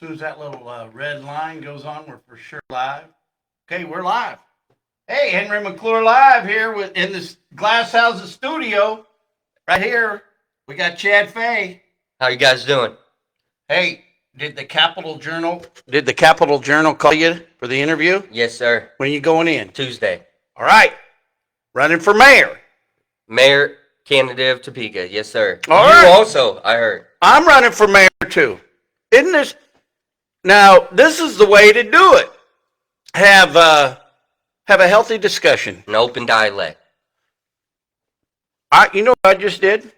As soon as that little red line goes on, we're for sure live. Okay, we're live. Hey, Henry McClure live here in this Glass Houses studio. Right here, we got Chad Fay. How you guys doing? Hey, did the Capital Journal call you for the interview? Yes, sir. When are you going in? Tuesday. All right. Running for mayor. Mayor Candidate of Topeka. Yes, sir. All you right. also, I heard. I'm running for mayor too. Isn't this? Now, this is the way to do it. Have a healthy discussion. An open dialect. You know what I just did?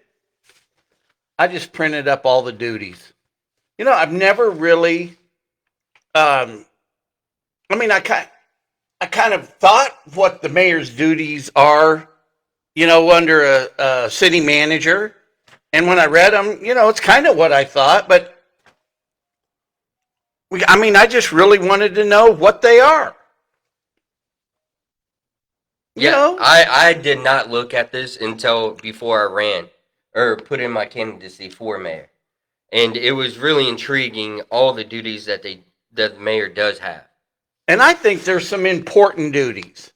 I just printed up all the duties. You know, I've never really. I kind of thought what the mayor's duties are. You know, under a city manager, and when I read them, you know, it's kind of what I thought, but. I just really wanted to know what they are. You know? I did not look at this until before I ran or put in my candidacy for mayor. And it was really intriguing, all the duties that the mayor does have. And I think there's some important duties.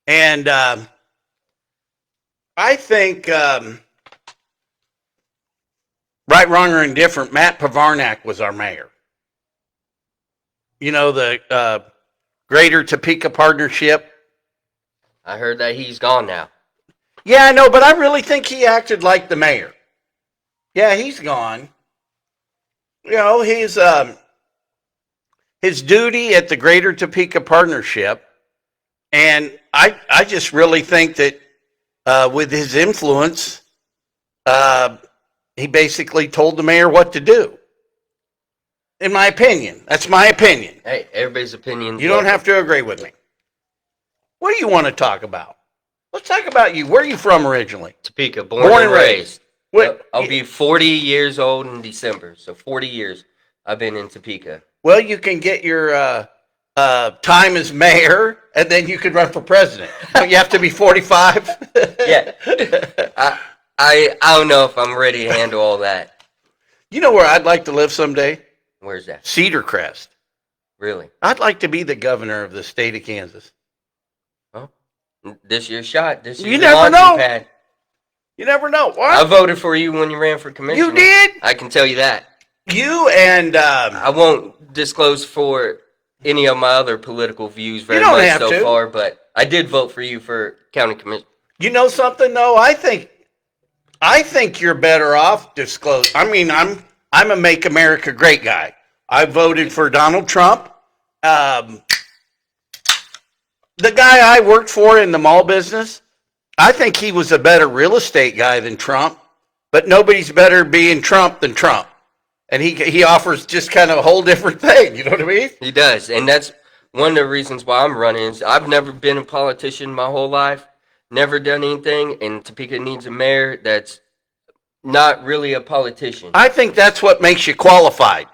And I think, right, wrong, or indifferent, Matt Pavarnak was our mayor. You know, the Greater Topeka Partnership. I heard that he's gone now. Yeah, I know, but I really think he acted like the mayor. Yeah, he's gone. You know, his duty at the Greater Topeka Partnership, and I just really think that with his influence, he basically told the mayor what to do. In my opinion. That's my opinion. Hey, everybody's opinion. You don't have to agree with me. What do you want to talk about? Let's talk about you. Where are you from originally? Topeka, born and raised. What? I'll be 40 years old in December, so 40 years I've been in Topeka. Well, you can get your time as mayor, and then you could run for president. Don't you have to be 45? Yeah. I don't know if I'm ready to handle all that. You know where I'd like to live someday? Where's that? Cedar Crest. Really? I'd like to be the governor of the state of Kansas. Well, this year's shot. This year's You never know. pad. You never know. What? I voted for you when you ran for commissioner. You did? I can tell you that. You and... I won't disclose for any of my other political views very don't much have so to. far, but I did vote for you for county commissioner. You know something, though? I think you're better off disclose. I'm a Make America Great guy. I voted for Donald Trump. The guy I worked for in the mall business, I think he was a better real estate guy than Trump, but nobody's better being Trump than Trump. And he offers just kind of a whole different thing, you know what I mean? He does, and that's one of the reasons why I'm running. Is I've never been a politician my whole life, never done anything, and Topeka needs a mayor that's not really a politician. I think that's what makes you qualified,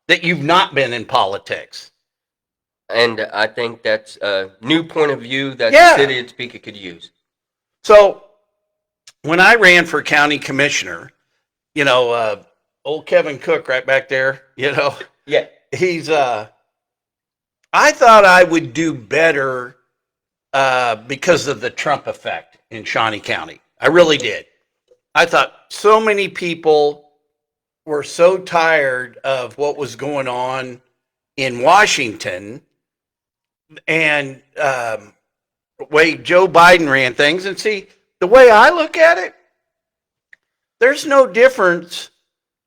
that you've not been in politics. And I think that's a new point of view that the city of Topeka could use. So when I ran for county commissioner, you know, old Kevin Cook right back there, you know. Yeah. He's, I thought I would do better because of the Trump effect in Shawnee County. I really did. I thought so many people were so tired of what was going on in Washington and the way Joe Biden ran things. And see, the way I look at it, there's no difference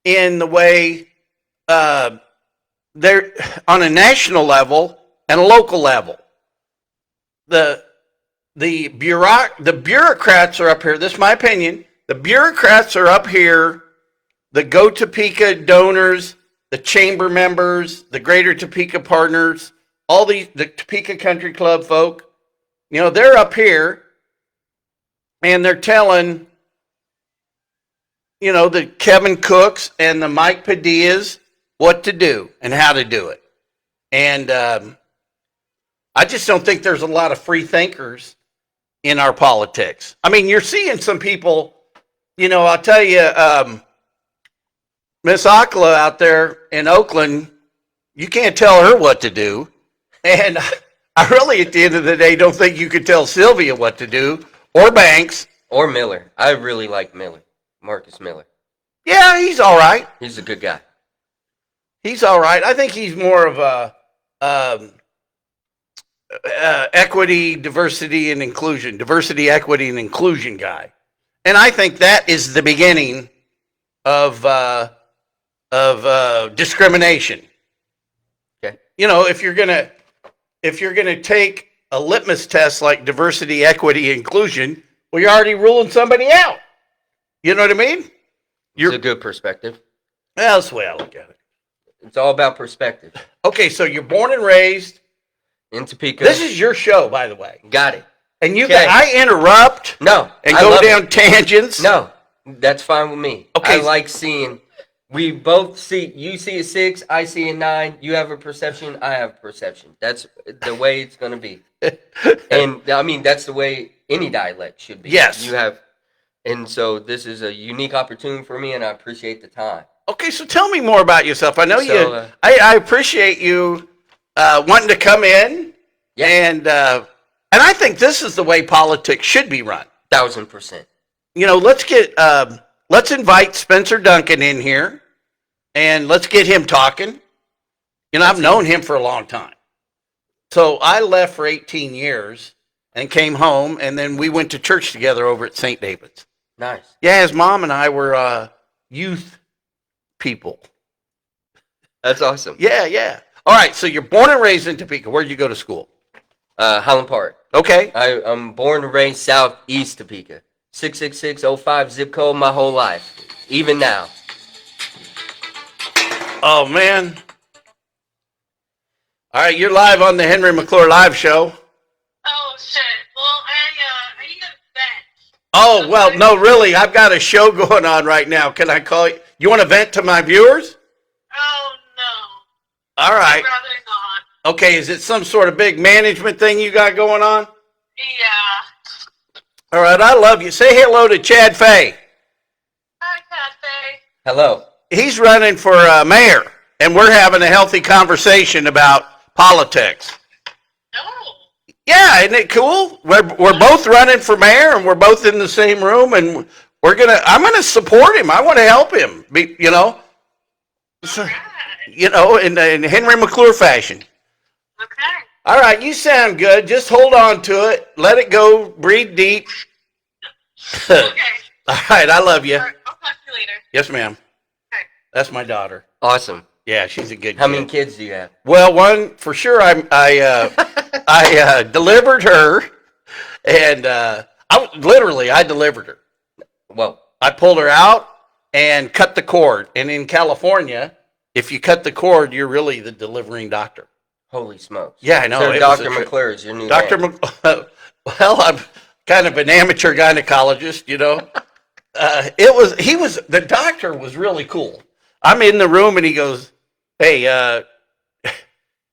in the way they're on a national level and a local level. The bureaucrats are up here. This is my opinion. The bureaucrats are up here, the Go Topeka donors, the chamber members, the Greater Topeka partners, the Topeka Country Club folk. You know, they're up here and they're telling, you know, the Kevin Cooks and the Mike Padillas what to do and how to do it. And I just don't think there's a lot of free thinkers in our politics. I mean, you're seeing some people, you know, I'll tell you, Miss Akla out there in Oakland, You can't tell her what to do. And I really, at the end of the day, don't think you could tell Sylvia what to do or Banks. Or Miller. I really like Miller. Marcus Miller. Yeah, he's all right. He's a good guy. He's all right. I think he's more of a equity, diversity, and inclusion. Diversity, equity, and inclusion guy. And I think that is the beginning of discrimination. Okay. You know, if you're gonna take a litmus test like diversity, equity, inclusion, well, you're already ruling somebody out. You know what I mean? It's a good perspective. Well, that's the way I look at it. It's all about perspective. Okay, so you're born and raised In Topeka. This is your show, by the way. Got it. And you, Okay. I interrupt No. and I go love down it. tangents. No. That's fine with me. Okay. I like seeing. We both see. You see a 6. I see a 9. You have a perception. I have a perception. That's the way it's going to be. And I mean, that's the way any dialect should be. Yes. You have. And so this is a unique opportunity for me, and I appreciate the time. Okay, so tell me more about yourself. I know So, I appreciate you wanting to come in, Yeah. and I think this is the way politics should be run. 1000%. You know, let's invite Spencer Duncan in here, and let's get him talking. You know, I've known him for a long time. So I left for 18 years and came home, and then we went to church together over at St. David's. Nice. Yeah, his mom and I were youth people. That's awesome. Yeah. All right, so you're born and raised in Topeka. Where'd you go to school? Highland Park. Okay. I'm born and raised southeast Topeka. 66605 zip code my whole life. Even now. Oh, man. All right, you're live on the Henry McClure Live Show. Oh shit. Well, I need a vent. Oh, well, no, really, I've got a show going on right now. Can I call you? You want to vent to my viewers? Oh no. All right. I'd rather not. Okay, is it some sort of big management thing you got going on? Yeah. All right, I love you. Say hello to Chad Fay. Hi, Cafe. Hello. He's running for mayor, and we're having a healthy conversation about politics. Oh. Yeah, isn't it cool? We're both running for mayor, and we're both in the same room, and I'm gonna support him. I want to help him. You know, so, Right. you know, in Henry McClure fashion. Okay. All right, you sound good. Just hold on to it. Let it go. Breathe deep. Okay. All right, I love you. All right, I'll talk to you later. Yes, ma'am. Okay. That's my daughter. Awesome. Yeah, she's a good How kid. many kids do you have? Well, one for sure. I delivered her, and I delivered her. Whoa. I pulled her out and cut the cord. And in California, if you cut the cord, you're really the delivering doctor. Holy smokes. Yeah, I know. So it was Dr. a trip. McClure is your new Dr. name. Well, I'm kind of an amateur gynecologist, you know. The doctor was really cool. I'm in the room and he goes, "Hey,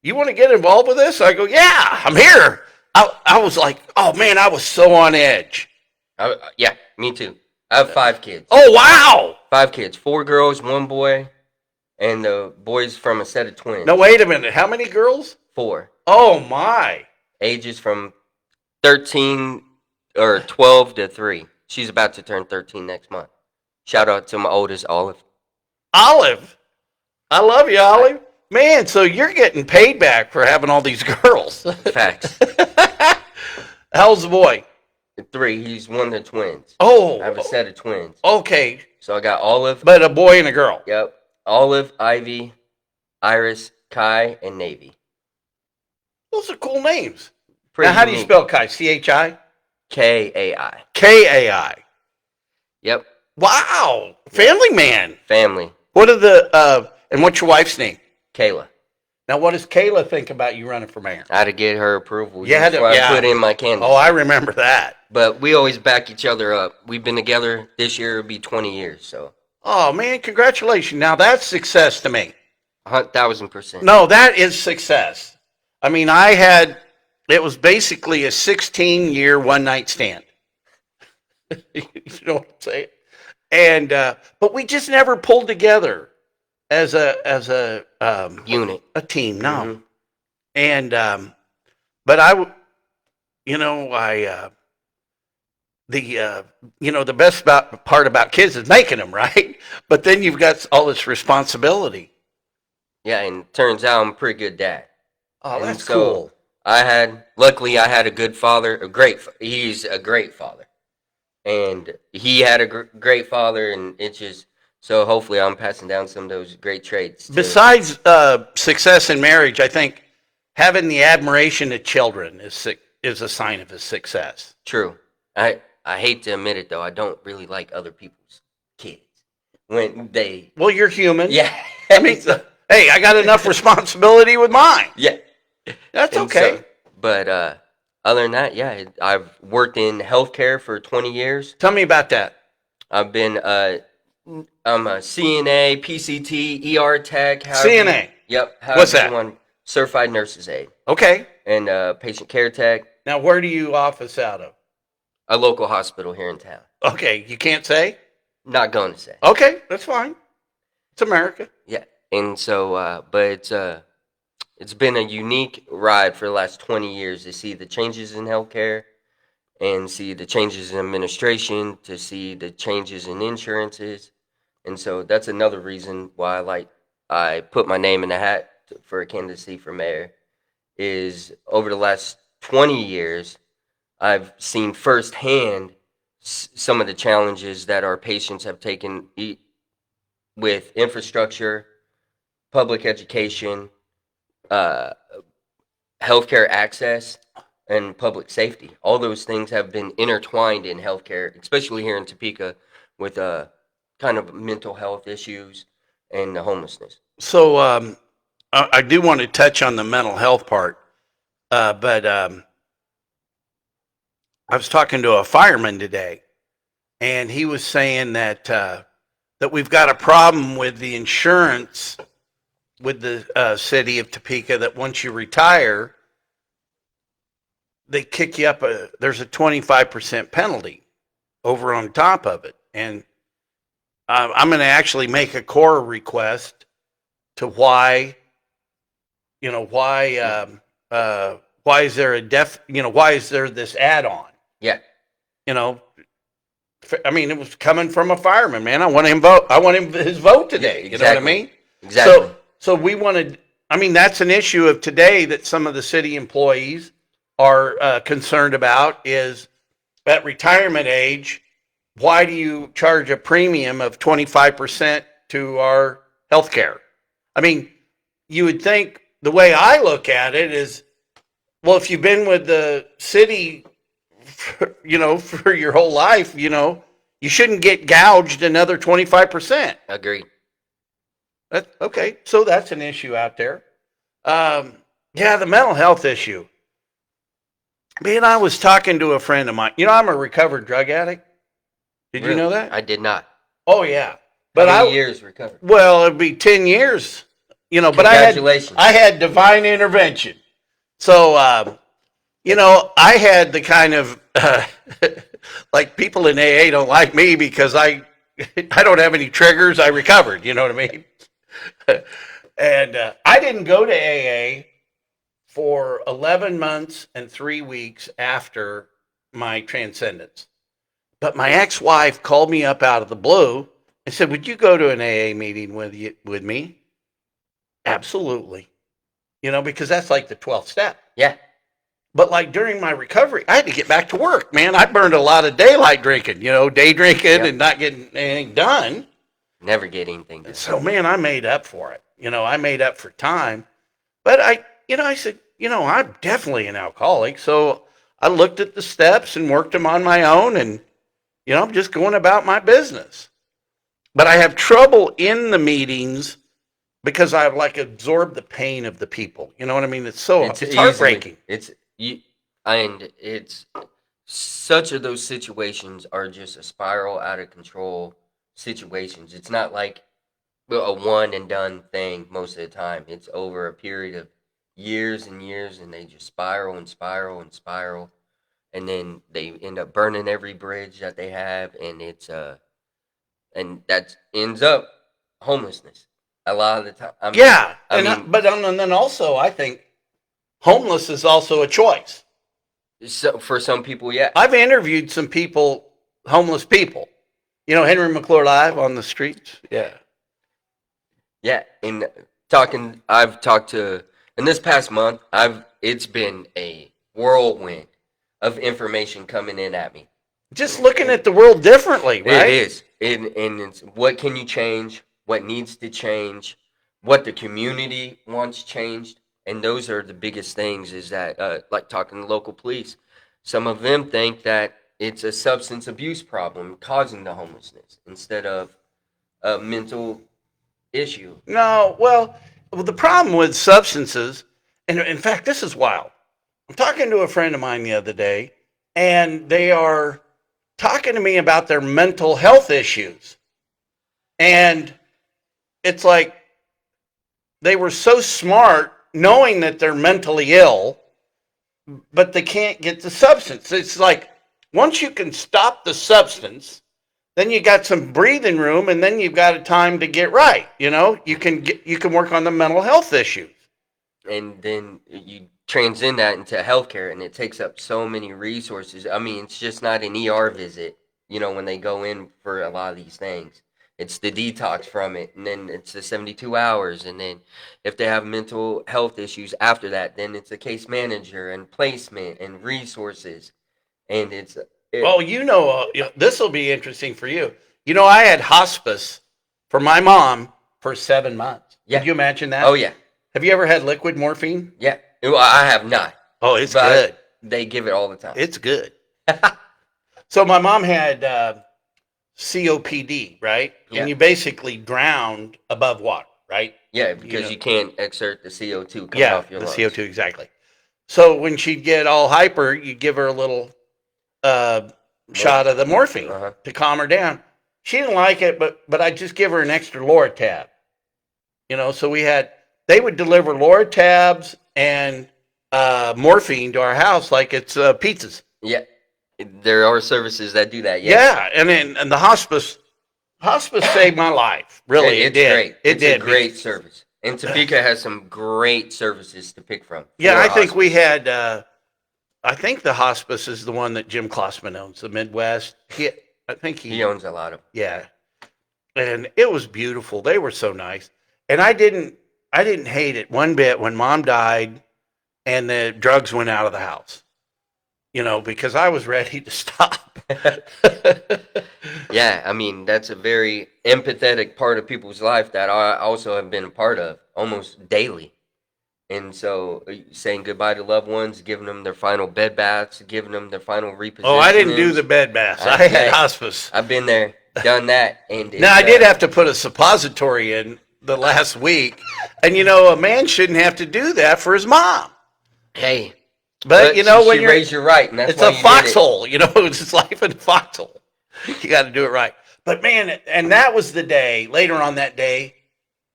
you want to get involved with this?" I go, "Yeah, I'm here." I was like, oh man, I was so on edge. Yeah, me too. I have 5 kids. Oh, wow. 5 kids. 4 girls, 1 boy, and the boys from a set of twins. No, wait a minute. How many girls? 4. Oh my. Ages from 13 or 12 to 3. She's about to turn 13 next month. Shout out to my oldest, Olive. Olive. I love you, Olive. Man, so you're getting paid back for having all these girls. Facts. How's the boy? 3. He's one of the twins. Oh. I have a set of twins. Okay. So I got Olive. But a boy and a girl. Yep. Olive, Ivy, Iris, Kai, and Navy. Those are cool names. Pretty Now, how do you unique. spell Kai? C-H-I? K-A-I. K-A-I. Yep. Wow. Family man. Family. What are and what's your wife's name? Kayla. Now, what does Kayla think about you running for mayor? I had to get her approval You had to- before yeah. I put in my candidacy. Oh, I remember that. But we always back each other up. We've been together. This year will be 20 years, so Oh, man, congratulations. Now, that's success to me. 1,000%. No, that is success. I mean, it was basically a 16-year one-night stand. You know what I'm saying? And, but we just never pulled together. as a Unit. a team. No, Mhm. and but you know, the best part about kids is making them right, but then you've got all this responsibility. Yeah, and turns out I'm a pretty good dad. Oh, And that's so cool. luckily, I had a good father. He's a great father, and he had a great father, and it's just so hopefully I'm passing down some of those great traits to Besides success in marriage, I think having the admiration of children is a sign of a success. True. I hate to admit it though, I don't really like other people's kids when they Well, you're human. yeah. I mean, hey, I got enough responsibility with mine. Yeah. That's And okay. so, but other than that, yeah, I've worked in healthcare for 20 years. Tell me about that. I've been I'm a CNA, PCT, ER tech, CNA. Yep, What's however you that? want, certified nurse's aide, Okay. and patient care tech, Now, where do you office out of? a local hospital here in town. Okay, you can't say? Not going to say. Okay, that's fine. It's America. Yeah, and so, but it's been a unique ride for the last 20 years to see the changes in healthcare and see the changes in administration, to see the changes in insurances. And so that's another reason why I put my name in the hat for a candidacy for mayor is over the last 20 years I've seen firsthand some of the challenges that our patients have taken with infrastructure, public education, uh, healthcare access, and public safety. All those things have been intertwined in healthcare, especially here in Topeka, with kind of mental health issues and the homelessness. So, I do want to touch on the mental health part, but I was talking to a fireman today, and he was saying that we've got a problem with the insurance with the city of Topeka. That once you retire, they kick you up. There's a 25% penalty over on top of it, and I'm going to actually make a core request to why is there why is there this add-on? Yeah, You know, I mean, it was coming from a fireman, man. I want him vote. I want him his vote today. Yeah, You know what I exactly. mean? Exactly. So we wanted. I mean, that's an issue of today that some of the city employees are concerned about is at retirement age. Why do you charge a premium of 25% to our health care? I mean, you would think the way I look at it is, well, if you've been with the city, for your whole life, you shouldn't get gouged another 25%. Agreed. Okay, so that's an issue out there. Yeah, the mental health issue. Man, I was talking to a friend of mine. I'm a recovered drug addict. Did you Really? know that? I did not. Oh yeah, How but many years recovered? well, it'd be 10 years. But Congratulations. I had divine intervention. So I had the kind of like people in AA don't like me because I don't have any triggers. I recovered. You know what I mean? And I didn't go to AA for 11 months and 3 weeks after my transcendence. But my ex-wife called me up out of the blue and said, "Would you go to an AA meeting with me?" Absolutely. Because that's like the 12th step. Yeah. But like during my recovery, I had to get back to work, man. I burned a lot of daylight drinking, day drinking Yep. and not getting anything done. Never get anything done. So, man, I made up for it. I made up for time. But I said, I'm definitely an alcoholic. So I looked at the steps and worked them on my own. And, I'm just going about my business. But I have trouble in the meetings because I've like absorbed the pain of the people. You know what I mean? It's heartbreaking. And it's such of those situations are just a spiral out of control situations. It's not like a one and done thing most of the time. It's over a period of years and years, and they just spiral and spiral and spiral, and then they end up burning every bridge that they have, and and that ends up homelessness. A lot of the time. I mean, Yeah, I and mean, and then also I think homeless is also a choice. so for some people, yeah. I've interviewed some people, homeless people. You know, Henry McClure live on the streets. Yeah. Yeah, and I've talked to in this past month. It's been a whirlwind of information coming in at me. Just looking at the world differently, It right? is, and it's what can you change, what needs to change, what the community wants changed, and those are the biggest things. Is that like talking to local police, some of them think that it's a substance abuse problem causing the homelessness instead of a mental issue. No, well, the problem with substances, and in fact, this is wild. I'm talking to a friend of mine the other day, and they are talking to me about their mental health issues. And it's like they were so smart knowing that they're mentally ill, but they can't get the substance. It's like once you can stop the substance, then you got some breathing room, and then you've got a time to get right. You know, you can work on the mental health issues. And then you transcend that into healthcare, and it takes up so many resources. I mean, it's just not an ER visit, when they go in for a lot of these things. It's the detox from it, and then it's the 72 hours, and then if they have mental health issues after that, then it's a case manager and placement and resources, and Well, this will be interesting for you. You know, I had hospice for my mom for 7 months. Yeah. Could you imagine that? Oh yeah, Have you ever had liquid morphine? yeah. Well, I have not, Oh, it's but good. they give it all the time. It's good. So my mom had COPD, right? Yeah. And you basically drowned above water, right? Yeah, because you can't exert the CO2 coming Yeah, off your the lungs. CO2, exactly. So when she'd get all hyper, you give her a little shot of the morphine Uh-huh. to calm her down. She didn't like it, but I just give her an extra Loratab. So they would deliver Loratabs and morphine to our house like it's pizzas. Yeah, there are services that do that. Yeah, and the hospice saved my life. Really, it's it did. great. It It's did. a great service. And Topeka has some great services to pick from. Yeah, for I think hospice. we had. I think the hospice is the one that Jim Klossman owns, the Midwest. I think He owns a lot of. Yeah, and it was beautiful. They were so nice, and I didn't hate it one bit when Mom died, and the drugs went out of the house. Because I was ready to stop. Yeah, I mean, that's a very empathetic part of people's life that I also have been a part of almost daily. And so saying goodbye to loved ones, giving them their final bed baths, giving them their final repositioning. Oh, I didn't do the bed baths. I had hospice. I've been there, done that. And Now, I did have to put a suppository in the last week. And, a man shouldn't have to do that for his mom. Hey. But when she you're raised you right, and that's it's why a foxhole, it's just life in a foxhole. You got to do it right. But man, and that was the day, later on that day,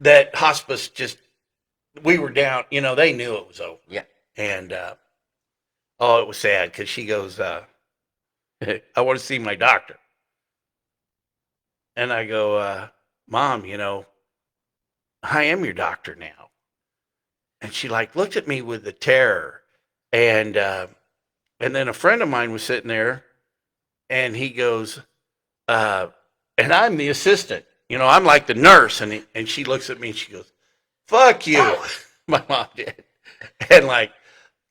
that hospice we were down, they knew it was over. Yeah. And, it was sad because she goes, I want to see my doctor. And I go, Mom, I am your doctor now. And she looked at me with the terror. And then a friend of mine was sitting there, and he goes, and I'm the assistant. I'm like the nurse. And she looks at me and she goes, fuck you. My mom did. And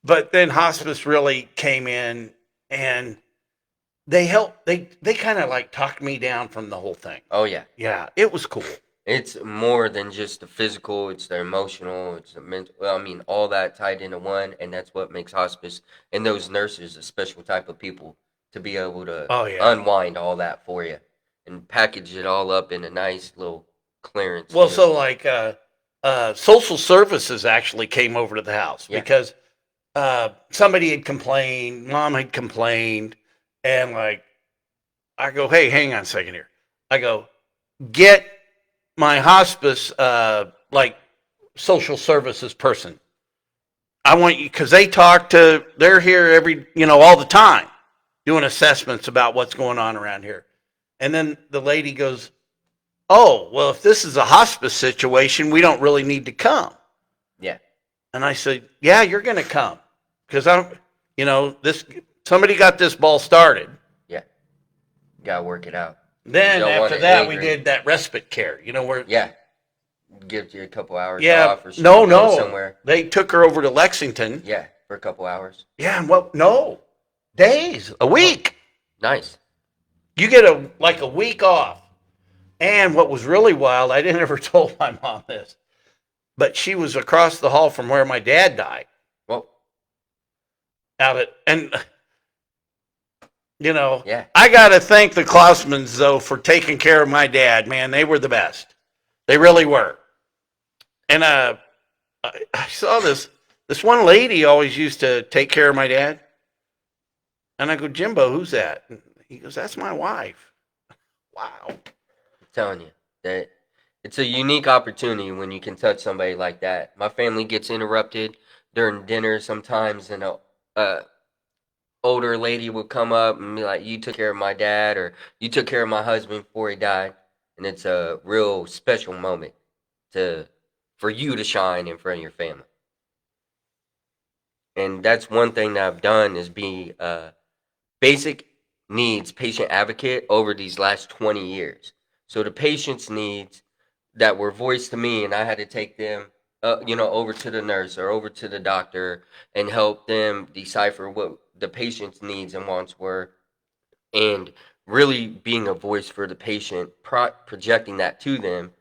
but then hospice really came in, and they helped. They kind of talked me down from the whole thing. Oh, yeah. Yeah, it was cool. It's more than just the physical, it's the emotional, it's the mental. Well, I mean, all that tied into one, and that's what makes hospice and those nurses a special type of people to be able to unwind all that for you and package it all up in a nice little clearance. Well, so social services actually came over to the house because somebody had complained, Mom had complained, and I go, hey, hang on a second here. I go, get my hospice, social services person. I want you, because they're here all the time doing assessments about what's going on around here. And then the lady goes, oh, well, if this is a hospice situation, we don't really need to come. Yeah. And I said, yeah, you're going to come. Because somebody got this ball started. Yeah. Gotta work it out. Then Don't want after it that, we lingering. did that respite care, where, Yeah. Give you a couple hours yeah, off or no, go no. somewhere. They took her over to Lexington. Yeah, for a couple hours. Yeah, and no, days, a week. Nice. You get a week off. And what was really wild, I didn't ever told my mom this, but she was across the hall from where my dad died. Well, yeah. I got to thank the Klausmans, though, for taking care of my dad, man. They were the best. They really were. And I saw this one lady always used to take care of my dad. And I go, Jimbo, who's that? And he goes, that's my wife. Wow. I'm telling you that it's a unique opportunity when you can touch somebody like that. My family gets interrupted during dinner sometimes, and a older lady would come up and be like, you took care of my dad, or you took care of my husband before he died. And it's a real special moment for you to shine in front of your family. And that's one thing that I've done is be basic needs patient advocate over these last 20 years. So the patient's needs that were voiced to me, and I had to take them, over to the nurse or over to the doctor and help them decipher what the patient's needs and wants were, and really being a voice for the patient, projecting that to them.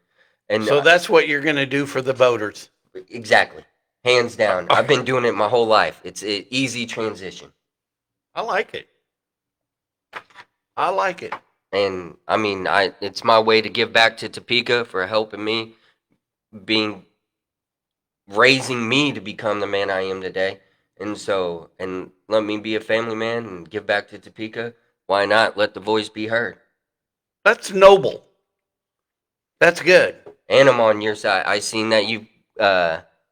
And So that's what you're going to do for the voters. exactly, hands down. I've been doing it my whole life. It's an easy transition. I like it. I like it. And I mean, it's my way to give back to Topeka for helping me, raising me to become the man I am today. And let me be a family man and give back to Topeka. Why not let the voice be heard? That's noble. That's good. And I'm on your side. I seen that you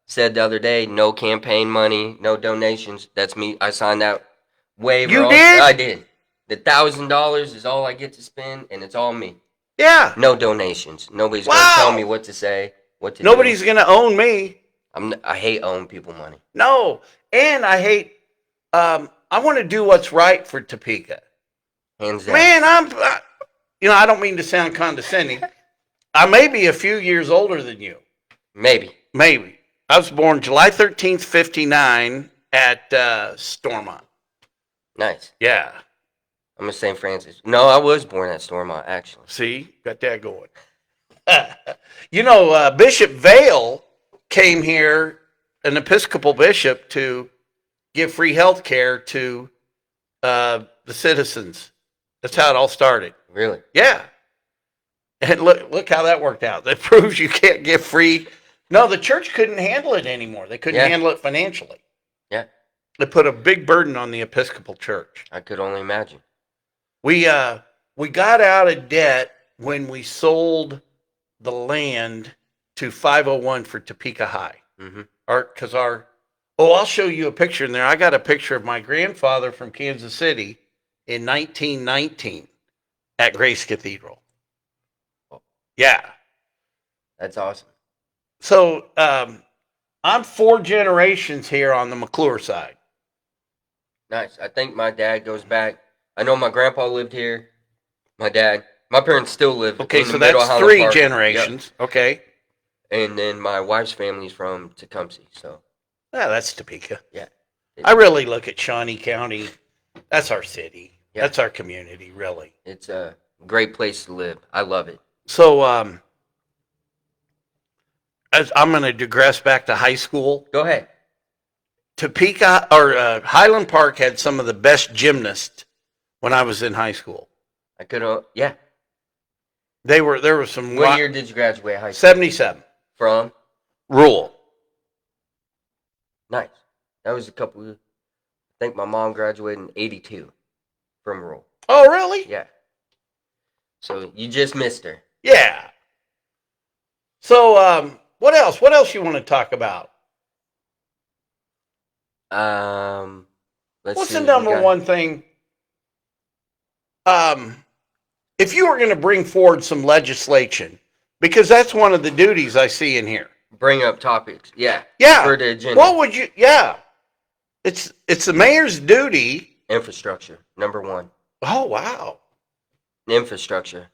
said the other day, no campaign money, no donations. That's me. I signed that waiver. You did? I did. The $1,000 is all I get to spend, and it's all me. Yeah. No donations. Nobody's going to tell me what to say, what to Nobody's do. going to own me. I hate owing people money. No. And I hate, I want to do what's right for Topeka. Hands down. Man, I don't mean to sound condescending. I may be a few years older than you. Maybe. I was born July 13th, 59 at Stormont. Nice. Yeah. I'm a St. Francis. No, I was born at Stormont, actually. See, got that going. Bishop Vale came here, an Episcopal bishop, to give free health care to the citizens. That's how it all started. Really? Yeah. And look how that worked out. That proves you can't give free. No, the church couldn't handle it anymore. They couldn't handle it financially. Yeah. It put a big burden on the Episcopal Church. I could only imagine. We got out of debt when we sold the land to 501 for Topeka High. Mm-hmm. I'll show you a picture in there. I got a picture of my grandfather from Kansas City in 1919 at Grace Cathedral. Yeah. That's awesome. So I'm 4 generations here on the McClure side. Nice. I think my dad goes back. I know my grandpa lived here. My parents still live. Okay, in the so middle that's of Highland 3 Park. generations. Yep. Okay. And then my wife's family's from Tecumseh. So. Yeah, that's Topeka. Yeah. I really look at Shawnee County. That's our city. Yeah. That's our community, really. It's a great place to live. I love it. So, I'm going to digress back to high school. Go ahead. Topeka or Highland Park had some of the best gymnasts when I was in high school. Yeah. There were some. What year did you graduate high school? 77. From? Rural. Nice. That was I think my mom graduated in 82 from rural. Oh, really? Yeah. So you just missed her. Yeah. So, what else? What else you want to talk about? What's the number one thing? If you were going to bring forward some legislation, Because that's one of the duties I see in here. Bring up topics. Yeah. Yeah. For the agenda. What would you? Yeah. It's the mayor's duty. Infrastructure, number one. Oh wow. Infrastructure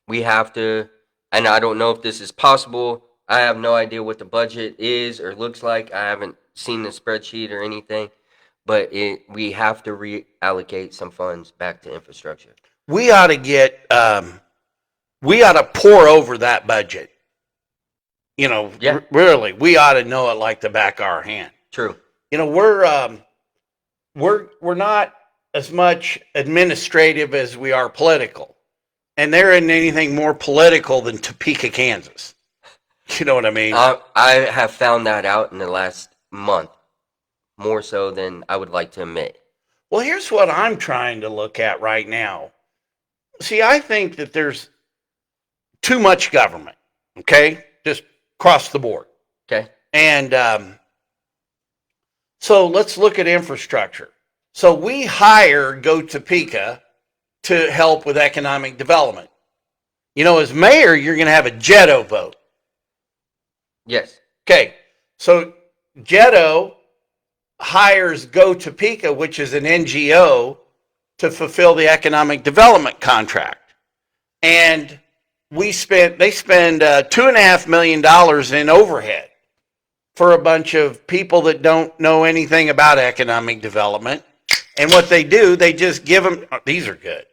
we have to, and I don't know if this is possible. I have no idea what the budget is or looks like. I haven't seen the spreadsheet or anything, but we have to reallocate some funds back to infrastructure. We ought to get. We ought to pour over that budget. You know, Yeah. really, we ought to know it like the back of our hand. True. You know, we're not as much administrative as we are political, and there isn't anything more political than Topeka, Kansas. You know what I mean? I have found that out in the last month, more so than I would like to admit. Well, here's what I'm trying to look at right now. See, I think that there's too much government, okay? Just across the board. Okay. And so let's look at infrastructure. So we hire Go Topeka to help with economic development. You know, as mayor, you're going to have a JETO vote. Yes. Okay, so JETO hires Go Topeka, which is an NGO, to fulfill the economic development contract. And they spend $2.5 million in overhead for a bunch of people that don't know anything about economic development. And what they do, they just give them, these are good.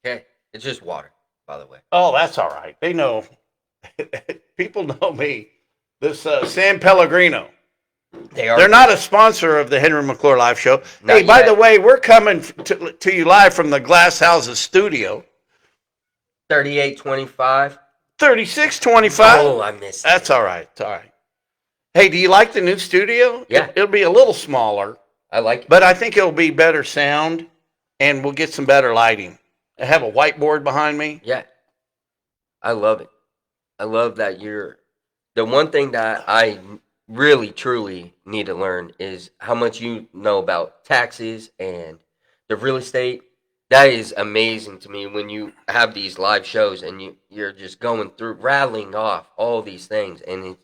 Okay. It's just water, by the way. Oh, that's all right. They know. People know me. This San Pellegrino. They're not a sponsor of the Henry McClure Live Show. Not Hey, by yet. the way, we're coming to you live from the Glass Houses studio. 3825. 3625. Oh, I missed it. That's all right. It's all right. Hey, do you like the new studio? Yeah. It'll be a little smaller, I like it. but I think it'll be better sound, and we'll get some better lighting. I have a whiteboard behind me. Yeah. I love it. I love that the one thing that I really truly need to learn is how much you know about taxes and the real estate. That is amazing to me when you have these live shows and you're just going through rattling off all these things, and it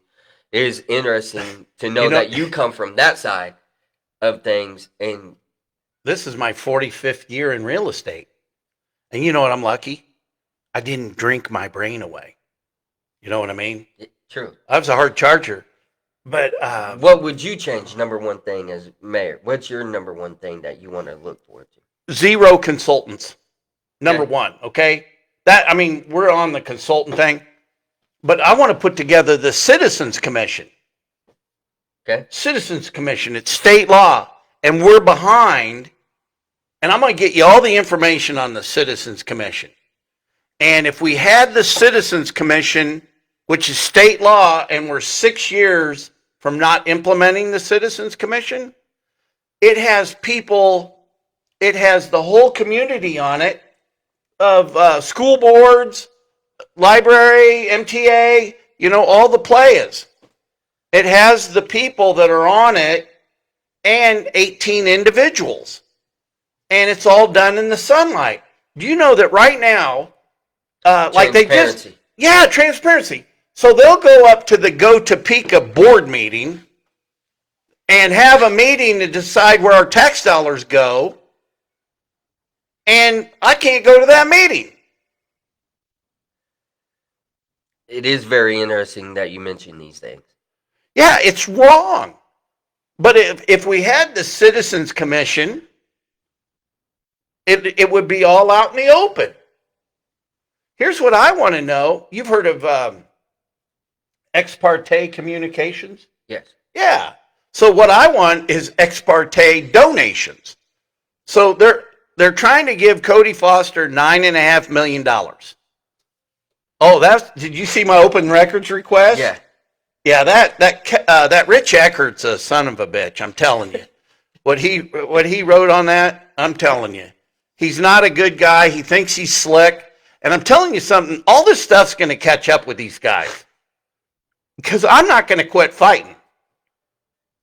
is interesting to know, that you come from that side of things. And This is my 45th year in real estate. And you know what? I'm lucky. I didn't drink my brain away. You know what I mean? true. I was a hard charger. But What would you change, number one thing as mayor? What's your number one thing that you want to look forward to? 0 consultants. Number Okay. one, okay? We're on the consultant thing. But I want to put together the Citizens Commission. Okay. Citizens Commission. It's state law. And we're behind. And I'm going to get you all the information on the Citizens Commission. And if we had the Citizens Commission, which is state law, and we're 6 years from not implementing the Citizens Commission, it has people, it has the whole community on it of school boards, library, MTA, all the players. It has the people that are on it and 18 individuals. And it's all done in the sunlight. Do you know that right now, Transparency. transparency. So they'll go up to the Go Topeka board meeting and have a meeting to decide where our tax dollars go. And I can't go to that meeting. It is very interesting that you mention these things. Yeah, it's wrong. But if we had the Citizens Commission, it would be all out in the open. Here's what I want to know. You've heard of ex parte communications? Yes. Yeah. So what I want is ex parte donations. So they're trying to give Cody Foster $9.5 million. Oh, did you see my open records request? Yeah. Yeah, that Rich Eckert's a son of a bitch. I'm telling you, what he wrote on that, I'm telling you, he's not a good guy. He thinks he's slick, and I'm telling you something. All this stuff's going to catch up with these guys because I'm not going to quit fighting.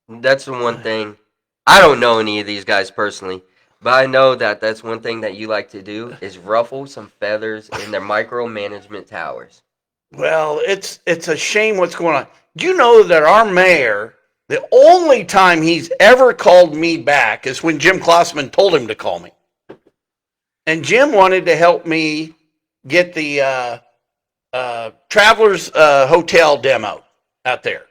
That's the one thing. I don't know any of these guys personally, But I know that that's one thing that you like to do is ruffle some feathers in their micromanagement towers. Well, it's a shame what's going on. Do you know that our mayor, the only time he's ever called me back is when Jim Klossman told him to call me. And Jim wanted to help me get the Travelers Hotel demo out there.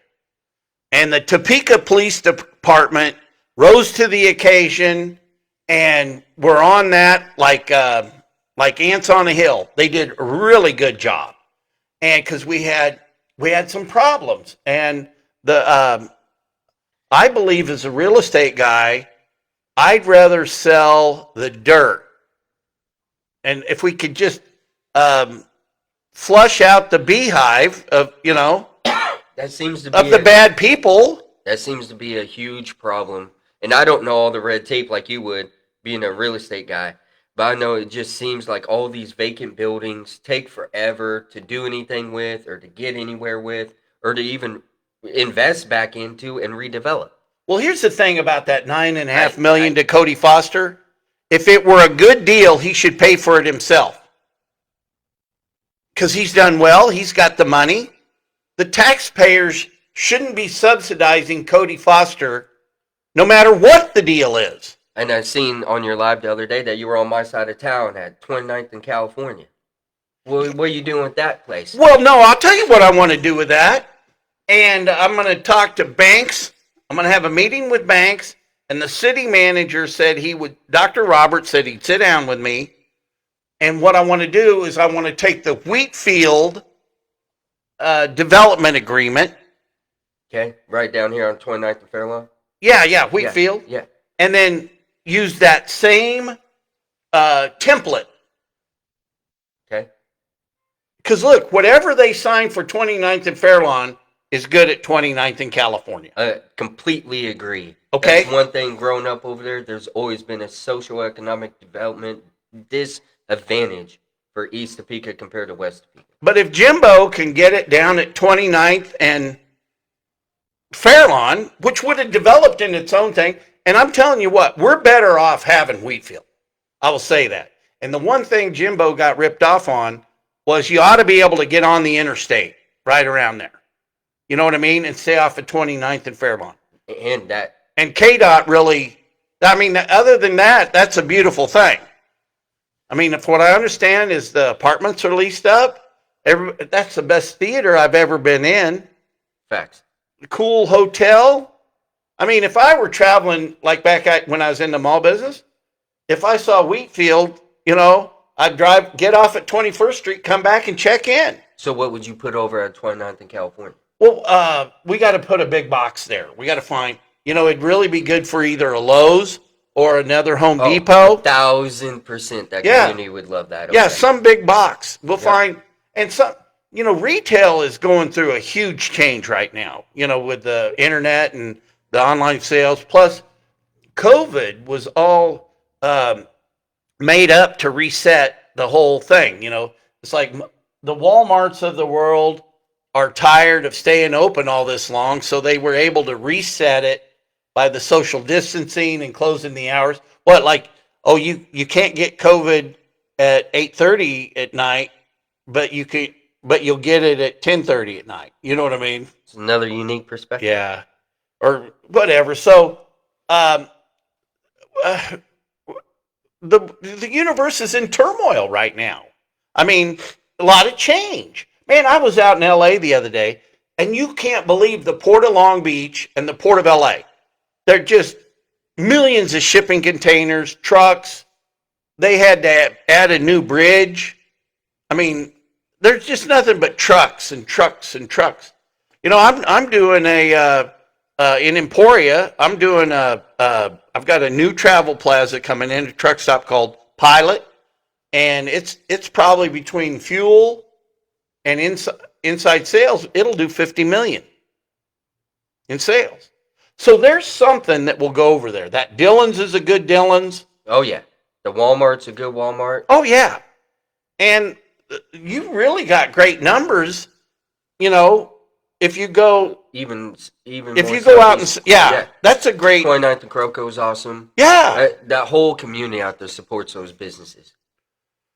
And the Topeka Police Department rose to the occasion and were on that like ants on a hill. They did a really good job. And because we had some problems. And I believe as a real estate guy, I'd rather sell the dirt. And if we could just flush out the beehive of, That seems to be of the bad people. That seems to be a huge problem. And I don't know all the red tape like you would, being a real estate guy. But I know it just seems like all these vacant buildings take forever to do anything with, or to get anywhere with, or to even invest back into and redevelop. Well, here's the thing about that $9.5 million to Cody Foster. If it were a good deal, he should pay for it himself. Because he's done well. He's got the money. The taxpayers shouldn't be subsidizing Cody Foster no matter what the deal is. And I seen on your live the other day that you were on my side of town at 29th in California. What are you doing with that place? Well, no, I'll tell you what I want to do with that. And I'm going to talk to Banks. I'm going to have a meeting with Banks. And the city manager said Dr. Roberts said he'd sit down with me. And what I want to do is I want to take the Wheatfield development agreement. Okay, right down here on 29th and Fairlawn? Yeah, Wheatfield. Yeah. And then use that same template. Okay. Because look, whatever they sign for 29th and Fairlawn is good at 29th in California. Completely agree. Okay. That's one thing growing up over there, there's always been a socioeconomic development disadvantage for East Topeka compared to West Topeka. But if Jimbo can get it down at 29th and Fairlawn, which would have developed in its own thing, and I'm telling you what, we're better off having Wheatfield. I will say that. And the one thing Jimbo got ripped off on was you ought to be able to get on the interstate right around there. You know what I mean? And stay off at 29th and Fairlawn. And KDOT really, other than that, that's a beautiful thing. I mean, if what I understand is the apartments are leased up, that's the best theater I've ever been in. Facts. Cool hotel. I mean, if I were traveling like when I was in the mall business, if I saw Wheatfield, I'd get off at 21st Street, come back and check in. So what would you put over at 29th in California? Well, we got to put a big box there. We got to find, it'd really be good for either a Lowe's or another Home Depot. 1,000% that community would love that. Okay. Yeah, some big box. We'll find, and some, retail is going through a huge change right now, with the internet and the online sales. Plus, COVID was all made up to reset the whole thing. It's like the Walmarts of the world are tired of staying open all this long, so they were able to reset it by the social distancing and closing the hours. You can't get COVID at 8:30 at night, but you'll get it at 10:30 at night. You know what I mean? It's another unique perspective. Yeah, or whatever. So, the universe is in turmoil right now. I mean, a lot of change. Man, I was out in LA the other day, and you can't believe the Port of Long Beach and the Port of LA. They're just millions of shipping containers, trucks. They had to add a new bridge. I mean, there's just nothing but trucks and trucks and trucks. I'm doing in Emporia. I've got a new travel plaza coming in, a truck stop called Pilot, and it's probably between fuel and inside sales, it'll do $50 million in sales. So there's something that will go over there. That Dillon's is a good Dillon's. Oh yeah, the Walmart's a good Walmart. Oh yeah, and you really got great numbers. if you go, Even if more you go out southeast. and, yeah, that's a great, 29th and Croco is awesome. yeah. That whole community out there supports those businesses.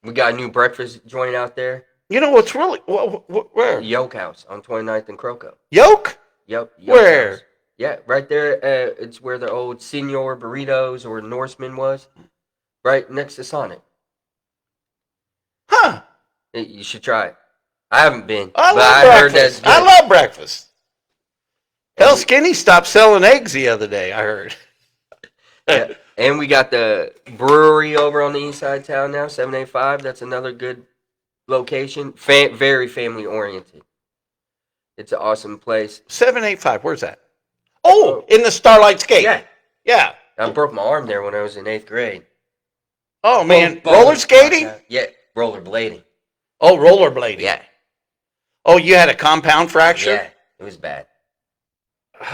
We got a new breakfast joint out there. You know what's really, where? Yoke House on 29th and Croco. Yoke? Yep. Where? House. Yeah, right there. It's where the old Senior Burritos or Norseman was. Right next to Sonic. Huh. You should try it. I haven't been, I but love I heard breakfast. that's I good. love breakfast. Hell, Skinny stopped selling eggs the other day, I heard. Yeah. And we got the brewery over on the east side of town now, 785. That's another good location. Very family oriented. It's an awesome place. 785, where's that? Oh, in the Starlight Skate. Yeah. Yeah. I broke my arm there when I was in 8th grade. Oh, man. Boom, Roller boom. skating? Yeah, rollerblading. Oh, rollerblading. Yeah. Oh, you had a compound fracture? Yeah, it was bad.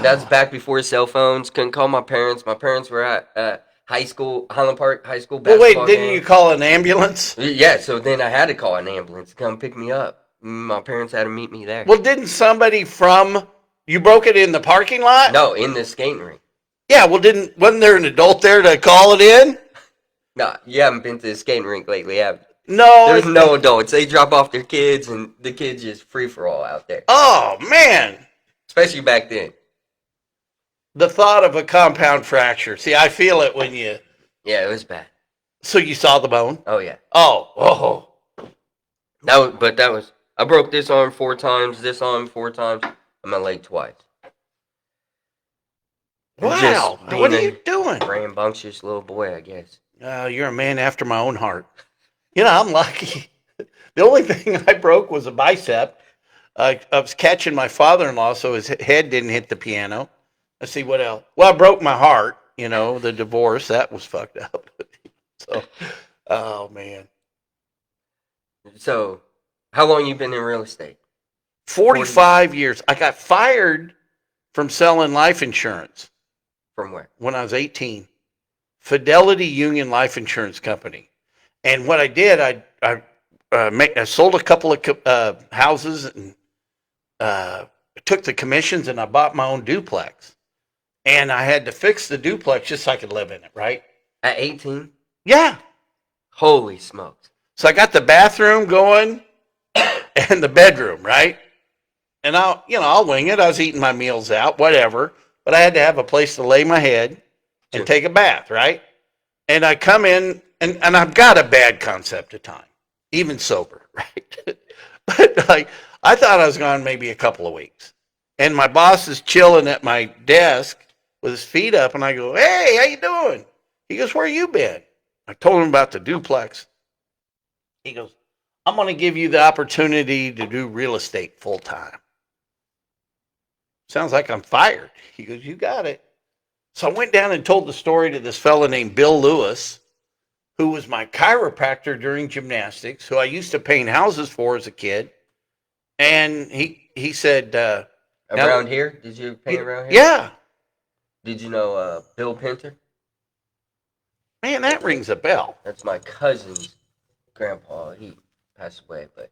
That's back before cell phones. Couldn't call my parents. My parents were at high school, Highland Park High School Well, basketball wait, didn't game. you call an ambulance? Yeah, so then I had to call an ambulance to come pick me up. My parents had to meet me there. Well, didn't somebody from, you broke it in the parking lot? No, in the skating rink. Yeah, well, wasn't there an adult there to call it in? No, you haven't been to the skating rink lately, have you? No. There's no adults. They drop off their kids, and the kids just free for all out there. Oh, man. Especially back then. The thought of a compound fracture. See, I feel it when you, Yeah, it was bad. so you saw the bone? Oh yeah. Oh. I broke this arm 4 times, this arm 4 times, and my leg twice. Wow. Just being What are a you doing? Rambunctious little boy, I guess. You're a man after my own heart. You know, I'm lucky. The only thing I broke was a bicep. I was catching my father-in-law, so his head didn't hit the piano. Let's see what else. Well, I broke my heart. You know, the divorce, that was fucked up. So, oh man. So, how long you been in real estate? 45 years. I got fired from selling life insurance From where? when I was 18. Fidelity Union Life Insurance Company. And what I did, I sold a couple of houses and took the commissions, and I bought my own duplex. And I had to fix the duplex just so I could live in it, right? At 18? Yeah. Holy smokes. So I got the bathroom going and the bedroom, right? And I'll wing it. I was eating my meals out, whatever. But I had to have a place to lay my head and Sure. take a bath, right? And I come in, and I've got a bad concept of time, even sober, right? But like, I thought I was gone maybe a couple of weeks. And my boss is chilling at my desk with his feet up, and I go, "Hey, how you doing?" He goes, "Where you been?" I told him about the duplex. He goes, "I'm going to give you the opportunity to do real estate full time." Sounds like I'm fired. He goes, "You got it." So I went down and told the story to this fella named Bill Lewis, who was my chiropractor during gymnastics, who I used to paint houses for as a kid. And he said, Around here? Did you paint around here? yeah, Did you know Bill Pinter? man, that rings a bell. That's my cousin's grandpa. He passed away, but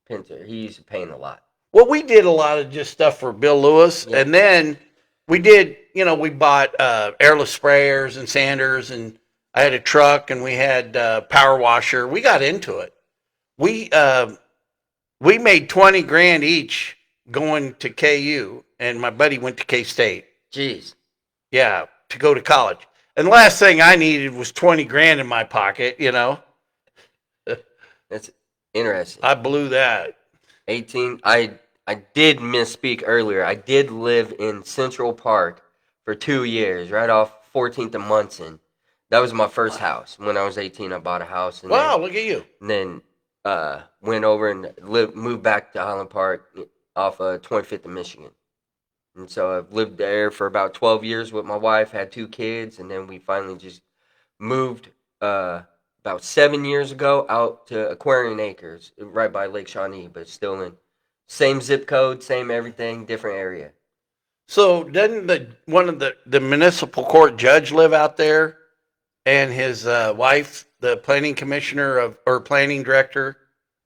Pinter, he used to paint a lot. Well, we did a lot of just stuff for Bill Lewis. Yeah. And then we did, we bought airless sprayers and sanders, and I had a truck, and we had power washer. We got into it. We made 20 grand each going to KU, and my buddy went to K-State. Jeez. Yeah, to go to college. And the last thing I needed was 20 grand in my pocket, That's interesting. I blew that. 18. I did misspeak earlier. I did live in Central Park for 2 years, right off 14th and Munson. That was my first house. When I was 18, I bought a house. And Wow, look at you. then went over and moved back to Highland Park off of 25th and Michigan. And so I've lived there for about 12 years with my wife, had 2 kids, and then we finally just moved about 7 years ago out to Aquarian Acres, right by Lake Shawnee, but still in same zip code, same everything, different area. So doesn't one of the municipal court judge live out there, and his wife, the planning commissioner or planning director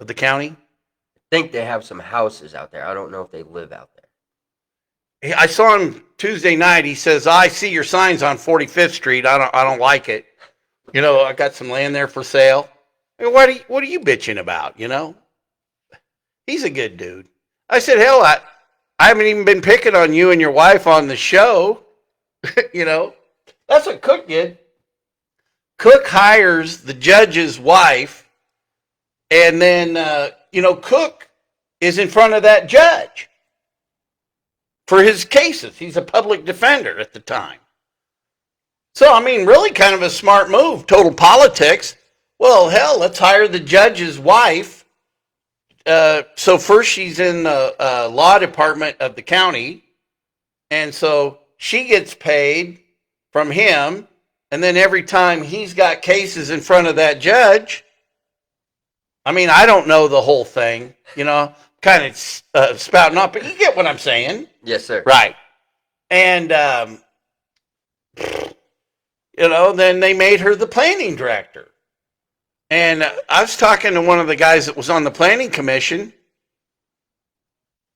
of the county? I think they have some houses out there. I don't know if they live out there. I saw him Tuesday night. He says, "I see your signs on 45th Street. I don't like it. You know, I got some land there for sale. What are you bitching about? You know, he's a good dude." I said, "Hell, I haven't even been picking on you and your wife on the show. You know, that's what Cook did. Cook hires the judge's wife, and then Cook is in front of that judge for his cases. He's a public defender at the time. So, I mean, really kind of a smart move. Total politics. Well, hell, let's hire the judge's wife. So first she's in the law department of the county, and so she gets paid from him, and then every time he's got cases in front of that judge, I mean, I don't know the whole thing, kind of spouting off, but you get what I'm saying. Yes, sir. Right. And, then they made her the planning director. And I was talking to one of the guys that was on the planning commission,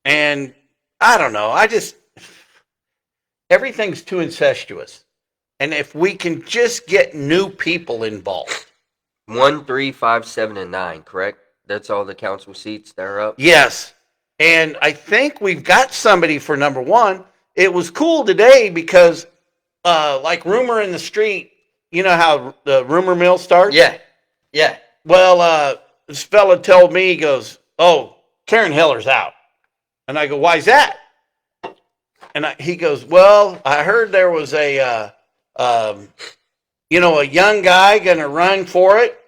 and I don't know. Everything's too incestuous. And if we can just get new people involved. 1, 3, 5, 7, and 9, correct? That's all the council seats that are up? Yes. And I think we've got somebody for number 1. It was cool today because, like Rumor in the Street, you know how the rumor mill starts? Yeah. Yeah. Well, this fella told me, he goes, "Oh, Karen Hiller's out." And I go, "Why's that?" And he goes, "Well, I heard there was a young guy going to run for it.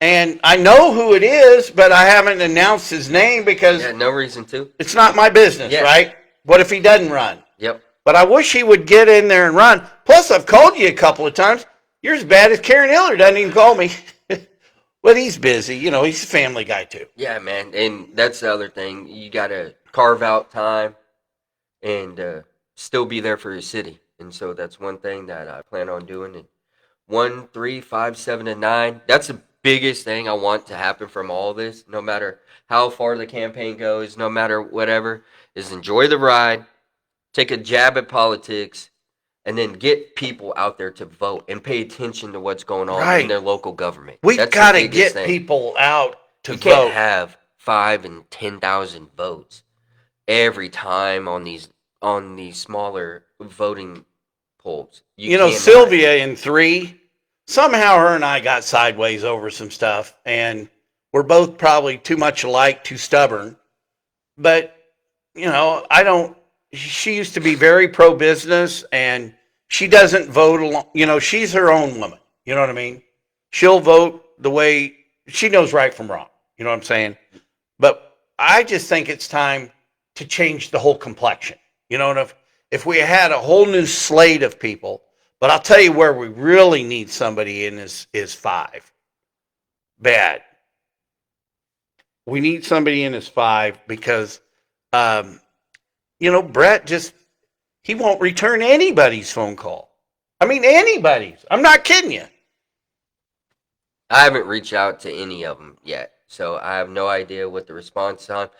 And I know who it is, but I haven't announced his name because no reason to. It's not my business, right? What if he doesn't run?" Yep. But I wish he would get in there and run. Plus, I've called you a couple of times. You're as bad as Karen Hiller doesn't even call me. But he's busy. He's a family guy too. Yeah, man. And that's the other thing. You got to carve out time and still be there for your city. And so that's one thing that I plan on doing. And 1, 3, 5, 7, and 9. That's the biggest thing I want to happen from all this, no matter how far the campaign goes, no matter whatever, is enjoy the ride, take a jab at politics, and then get people out there to vote and pay attention to what's going on in their local government. We've got to get people out to vote. You can't have 5 and 10,000 votes every time on these smaller voting polls. Sylvia in 3, somehow her and I got sideways over some stuff, and we're both probably too much alike, too stubborn. But, she used to be very pro-business, and she doesn't vote along. She's her own woman. You know what I mean? She'll vote the way she knows right from wrong. You know what I'm saying? But I just think it's time to change the whole complexion. And if we had a whole new slate of people, but I'll tell you where we really need somebody in is 5. Bad. We need somebody in his 5 because, Brett he won't return anybody's phone call. I mean, anybody's. I'm not kidding you. I haven't reached out to any of them yet, so I have no idea what the response is on.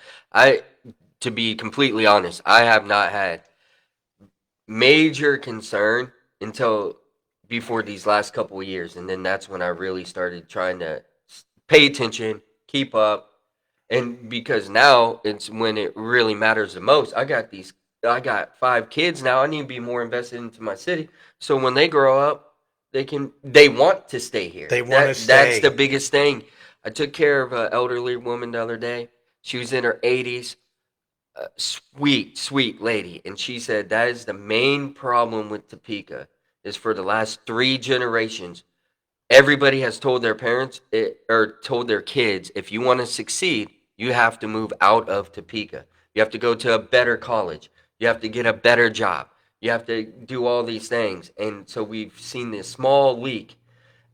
To be completely honest, I have not had major concern until before these last couple of years, and then that's when I really started trying to pay attention, keep up, and because now it's when it really matters the most. I got 5 kids now. I need to be more invested into my city, so when they grow up, they want to stay here. They want to stay. That's the biggest thing. I took care of an elderly woman the other day. She was in her 80s. Sweet lady. And she said that is the main problem with Topeka is for the last 3 generations. Everybody has told their parents or told their kids, if you want to succeed, you have to move out of Topeka. You have to go to a better college. You have to get a better job. You have to do all these things. And so we've seen this small leak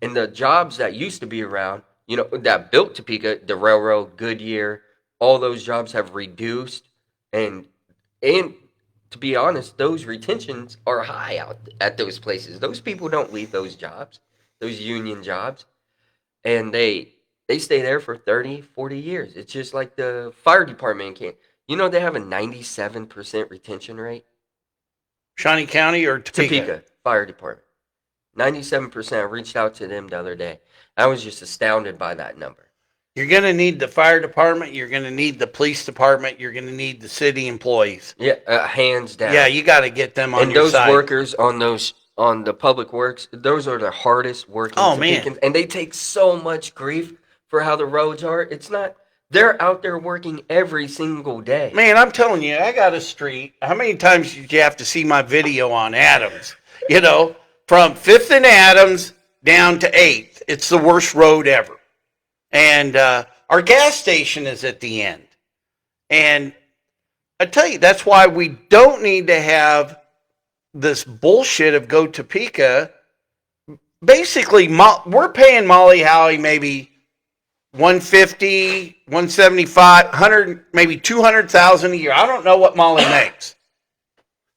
in the jobs that used to be around, that built Topeka, the railroad, Goodyear, all those jobs have reduced. And to be honest, those retentions are high out at those places. Those people don't leave those jobs, those union jobs. And they stay there for 30, 40 years. It's just like the fire department can't. They have a 97% retention rate. Shawnee County or Topeka? Topeka Fire Department. 97%. I reached out to them the other day. I was just astounded by that number. You're going to need the fire department. You're going to need the police department. You're going to need the city employees. Yeah, hands down. Yeah, you got to get them on And your those side. workers on the public works, those are the hardest working. Oh, man. And they take so much grief for how the roads are. It's not. They're out there working every single day. Man, I'm telling you, I got a street. How many times did you have to see my video on Adams? You know, from 5th and Adams down to 8th. It's the worst road ever. And our gas station is at the end. And I tell you, that's why we don't need to have this bullshit of go Topeka. Basically, we're paying Molly Howie maybe 150, 175, 100, maybe 200,000 a year. I don't know what Molly makes.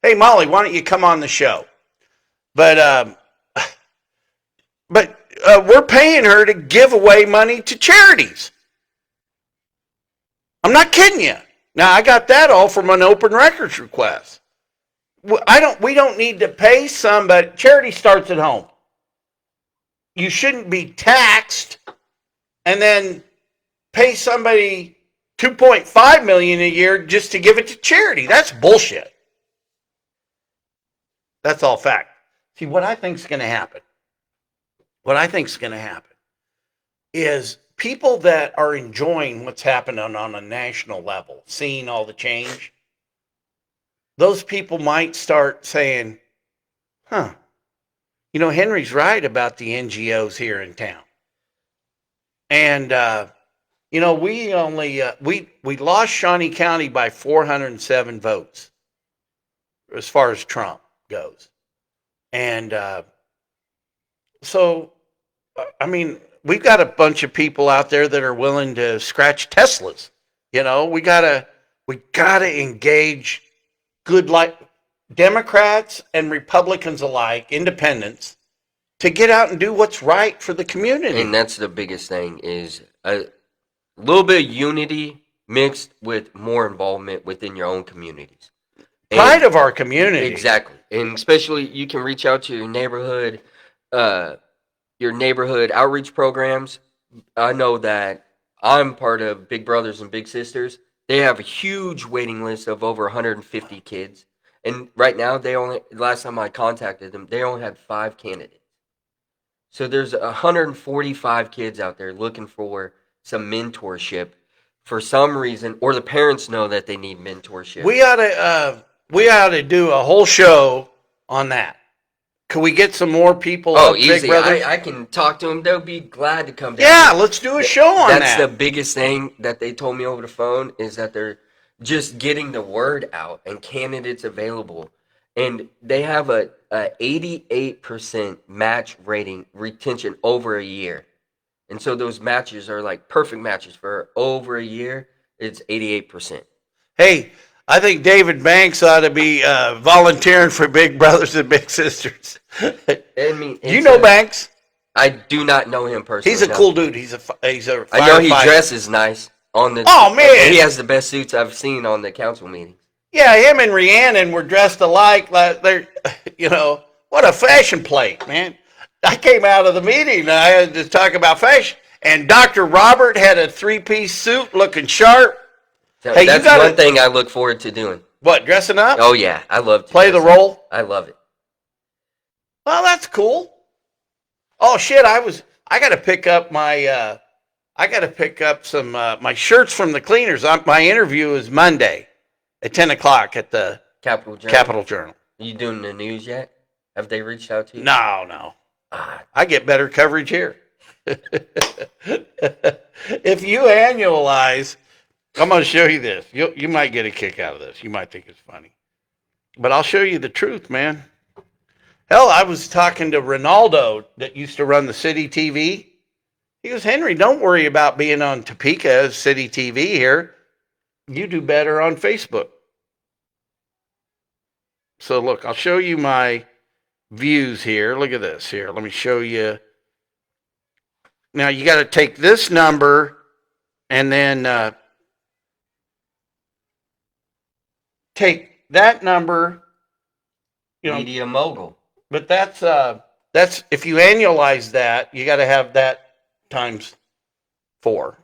Hey, Molly, why don't you come on the show? But we're paying her to give away money to charities. I'm not kidding you. Now, I got that all from an open records request. We don't need to pay somebody. Charity starts at home. You shouldn't be taxed and then pay somebody $2.5 million a year just to give it to charity. That's bullshit. That's all fact. See, what I think is going to happen, is people that are enjoying what's happening on a national level, seeing all the change, those people might start saying, Henry's right about the NGOs here in town. And, we only, we lost Shawnee County by 407 votes as far as Trump goes. And we've got a bunch of people out there that are willing to scratch Teslas. We gotta engage good, like Democrats and Republicans alike, independents, to get out and do what's right for the community. And that's the biggest thing, is a little bit of unity mixed with more involvement within your own communities. Pride of our community. Exactly. And especially you can reach out to your neighborhood outreach programs. I know that I'm part of Big Brothers and Big Sisters. They have a huge waiting list of over 150 kids. And right now, last time I contacted them, they only had 5 candidates. So there's 145 kids out there looking for some mentorship for some reason, or the parents know that they need mentorship. We ought to do a whole show on that. Could we get some more people? Oh, Big easy. Brothers? I can talk to them. They'll be glad to come down. Yeah, let's do a show on that. That's the biggest thing that they told me over the phone, is that they're just getting the word out and candidates available. And they have a 88% match rating retention over a year. And so those matches are like perfect matches for over a year. It's 88%. Hey, I think David Banks ought to be volunteering for Big Brothers and Big Sisters. You know Banks? I do not know him personally. He's a cool dude. He's a firefighter. I know he dresses nice on the. Oh man, he has the best suits I've seen on the council meetings. Yeah, him and Rhiannon were dressed alike. Like they're, what a fashion plate, man. I came out of the meeting and I had to talk about fashion, and Dr. Robert had a 3-piece suit looking sharp. So hey, that's one thing I look forward to doing. What, dressing up? Oh yeah, I love to play the role. I love it. Well, that's cool. Oh shit, I got to pick up my some my shirts from the cleaners. My interview is Monday at 10 o'clock at the Capital Journal. Are you doing the news yet? Have they reached out to you? No. I get better coverage here. If you annualize, I'm going to show you this. You might get a kick out of this. You might think it's funny. But I'll show you the truth, man. Hell, I was talking to Ronaldo that used to run the city TV. He goes, Henry, don't worry about being on Topeka city TV here. You do better on Facebook. So look, I'll show you my views here. Look at this here. Let me show you. Now you got to take this number and then take that number you know, Media mogul. but that's if you annualize that, you got to have that times 4.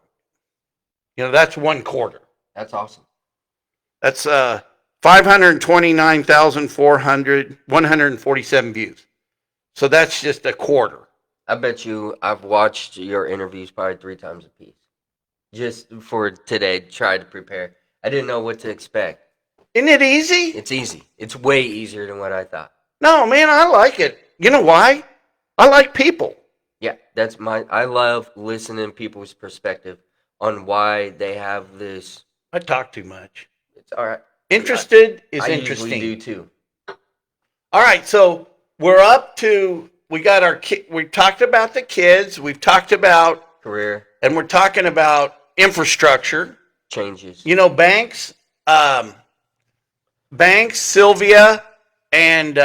You know, that's 1/4. That's awesome. That's 529,147 views. So that's just a quarter. I bet you I've watched your interviews probably 3 times a piece. Just for today, try to prepare. I didn't know what to expect. Isn't it easy? It's easy. It's way easier than what I thought. No, man, I like it. You know why? I like people. Yeah, I love listening to people's perspective on why they have this. I talk too much. It's all right. Interested is I interesting. usually do too. All right, so we're up to, we got our we talked about the kids, we've talked about Career and we're talking about infrastructure. changes. You know, Banks, Sylvia, and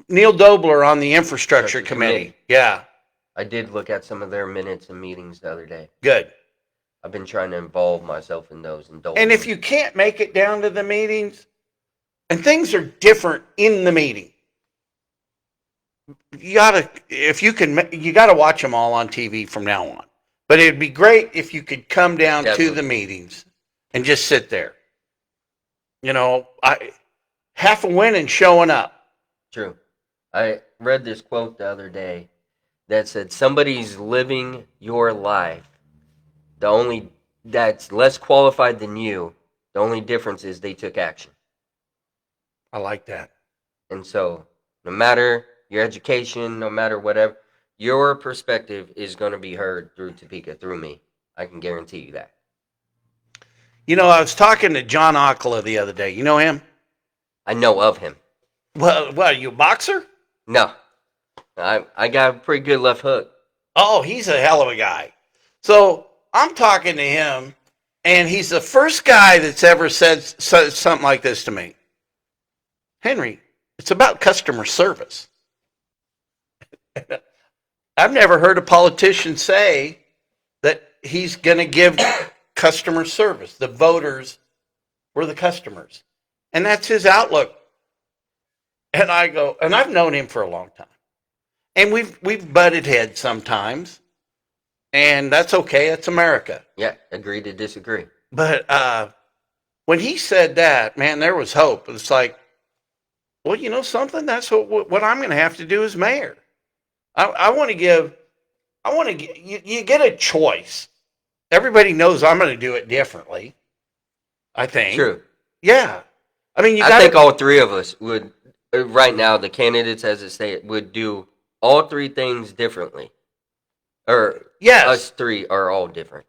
Neil Dobler on the infrastructure committee. Yeah, I did look at some of their minutes and meetings the other day. good. I've been trying to involve myself in those. And if you can't make it down to the meetings, and things are different in the meeting, you gotta, if you can, you gotta watch them all on TV from now on. But it'd be great if you could come down Definitely. to the meetings and just sit there. You know, half a win and showing up. True. I read this quote the other day that said, somebody's living your life. That's less qualified than you. The only difference is they took action. I like that. And so, no matter your education, no matter whatever, your perspective is going to be heard through Topeka, through me. I can guarantee you that. You know, I was talking to John Okla the other day. You know him? I know of him. Well, what, are you a boxer? No. I got a pretty good left hook. Oh, he's a hell of a guy. So I'm talking to him, and he's the first guy that's ever said something like this to me. Henry, it's about customer service. I've never heard a politician say that he's going to give customer service. The voters were the customers. And that's his outlook. And I go, and I've known him for a long time. And we've butted heads sometimes. And that's okay. It's America. Yeah, agree to disagree. But when he said that, man, there was hope. It's like, well, you know something? That's what I'm going to have to do as mayor. I want to give, you get a choice. Everybody knows I'm going to do it differently, I think. True. Yeah. I mean, I think all 3 of us would, right now, the candidates, as it say, would do all 3 things differently. Or yes. Us 3 are all different.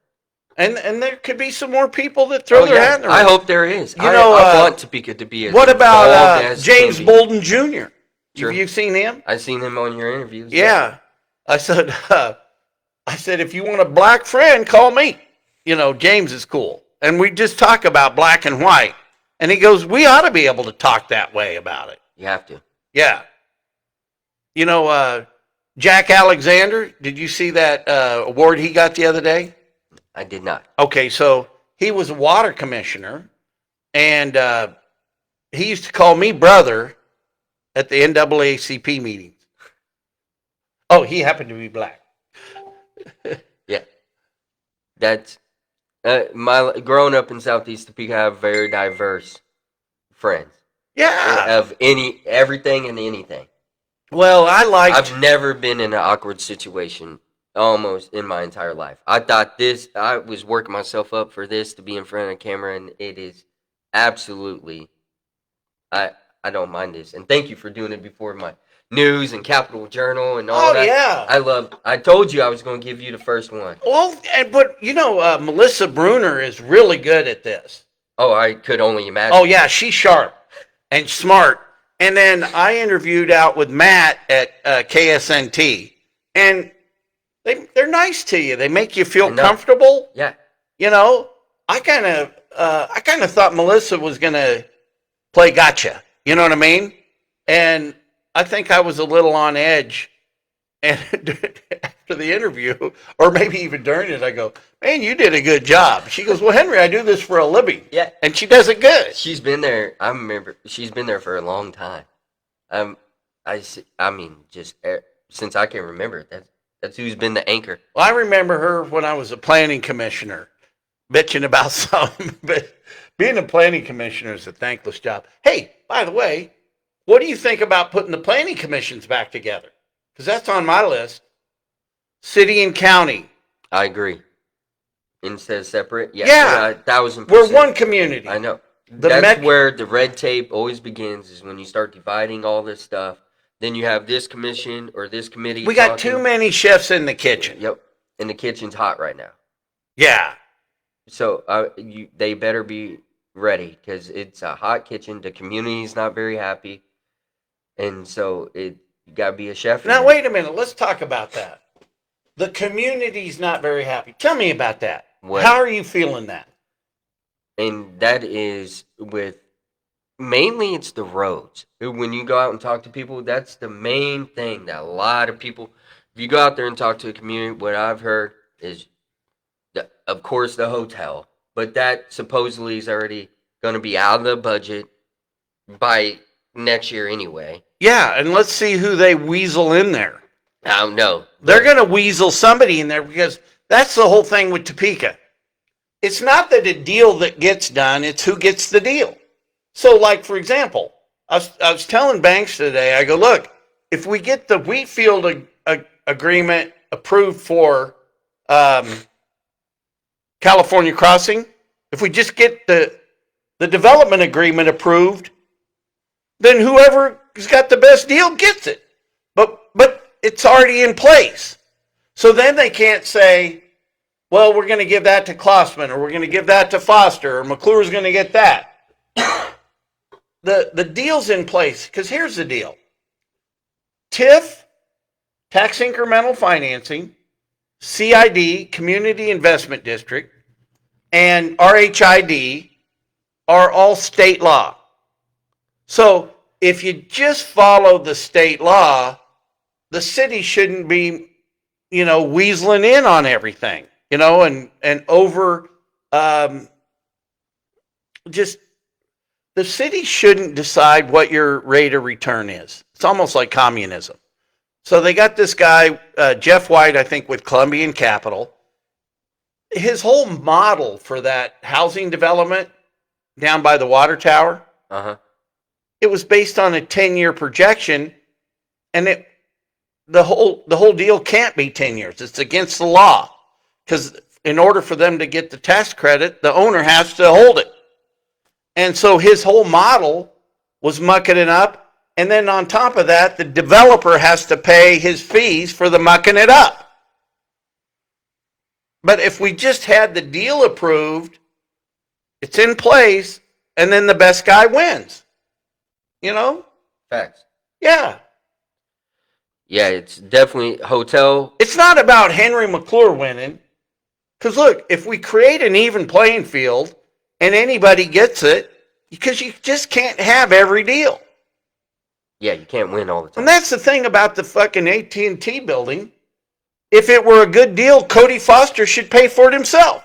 And there could be some more people that throw their hat in the ring. I hope there is. You know, I want Topeka to be as what about involved as James can be. Bolden Jr.? Sure. Have you seen him? I've seen him on your interviews. Yeah. I said, if you want a black friend, call me. You know, James is cool. And we just talk about black and white. And he goes, we ought to be able to talk that way about it. You have to. Yeah. You know, Jack Alexander, did you see that award he got the other day? I did not. Okay, so he was a water commissioner. And he used to call me brother at the NAACP meetings. Oh, he happened to be black. Yeah. That's growing up in Southeast Topeka, I have very diverse friends. Yeah. Of everything and anything. Well, I've never been in an awkward situation almost in my entire life. I thought I was working myself up for this to be in front of a camera, and it is absolutely, I don't mind this. And thank you for doing it before my news and Capital Journal and all that. Yeah. I told you I was going to give you the first one. Well, but you know, Melissa Bruner is really good at this. Oh, I could only imagine. Oh yeah, she's sharp and smart. And then I interviewed out with Matt at KSNT, and they're nice to you. They make you feel comfortable. Yeah. You know, I kind of thought Melissa was gonna play gotcha. You know what I mean? And I think I was a little on edge And after the interview, or maybe even during it, I go, man, you did a good job. She goes, well, Henry, I do this for a living. Yeah. And she does it good. She's been there. I remember she's been there for a long time. I mean, just since I can remember, that's who's been the anchor. Well, I remember her when I was a planning commissioner, bitching about something. But being a planning commissioner is a thankless job. Hey, by the way, what do you think about putting the planning commissions back together? Because that's on my list. City and county. I agree. Instead of separate, Yeah. 1,000%. We're one community. I know. The That's where the red tape always begins, is when you start dividing all this stuff. Then you have this commission or this committee. We got too many chefs in the kitchen. Yep. And the kitchen's hot right now. Yeah. So they better be ready, because it's a hot kitchen. The community's not very happy. And so you got to be a chef. Now, wait a minute. Let's talk about that. The community's not very happy. Tell me about that. What? How are you feeling that? And that is mainly it's the roads. When you go out and talk to people, that's the main thing that a lot of people, if you go out there and talk to a community, what I've heard is, of course, the hotel, but that supposedly is already going to be out of the budget by next year anyway. Yeah, and let's see who they weasel in there. I don't know. They're going to weasel somebody in there, because that's the whole thing with Topeka. It's not that a deal that gets done, it's who gets the deal. So, like, for example, I was telling Banks today, I go, look, if we get the Wheatfield agreement approved for California Crossing, if we just get the development agreement approved, then whoever's got the best deal gets it. But it's already in place. So then they can't say, well, we're going to give that to Klossman, or we're going to give that to Foster, or McClure's going to get that. The deal's in place, because here's the deal. TIF, tax incremental financing, CID, Community Investment District, and RHID are all state law. So if you just follow the state law, the city shouldn't be, weaseling in on everything, and over, just, the city shouldn't decide what your rate of return is. It's almost like communism. So they got this guy, Jeff White, I think, with Columbian Capital. His whole model for that housing development down by the water tower, it was based on a 10-year projection, and the whole deal can't be 10 years. It's against the law, because in order for them to get the tax credit, the owner has to hold it. And so his whole model was mucking it up. And then on top of that, the developer has to pay his fees for the mucking it up. But if we just had the deal approved, it's in place, and then the best guy wins. Facts. Yeah. Yeah, it's definitely hotel. It's not about Henry McClure winning. Because look, if we create an even playing field and anybody gets it, because you just can't have every deal. Yeah, you can't win all the time. And that's the thing about the fucking AT&T building. If it were a good deal, Cody Foster should pay for it himself.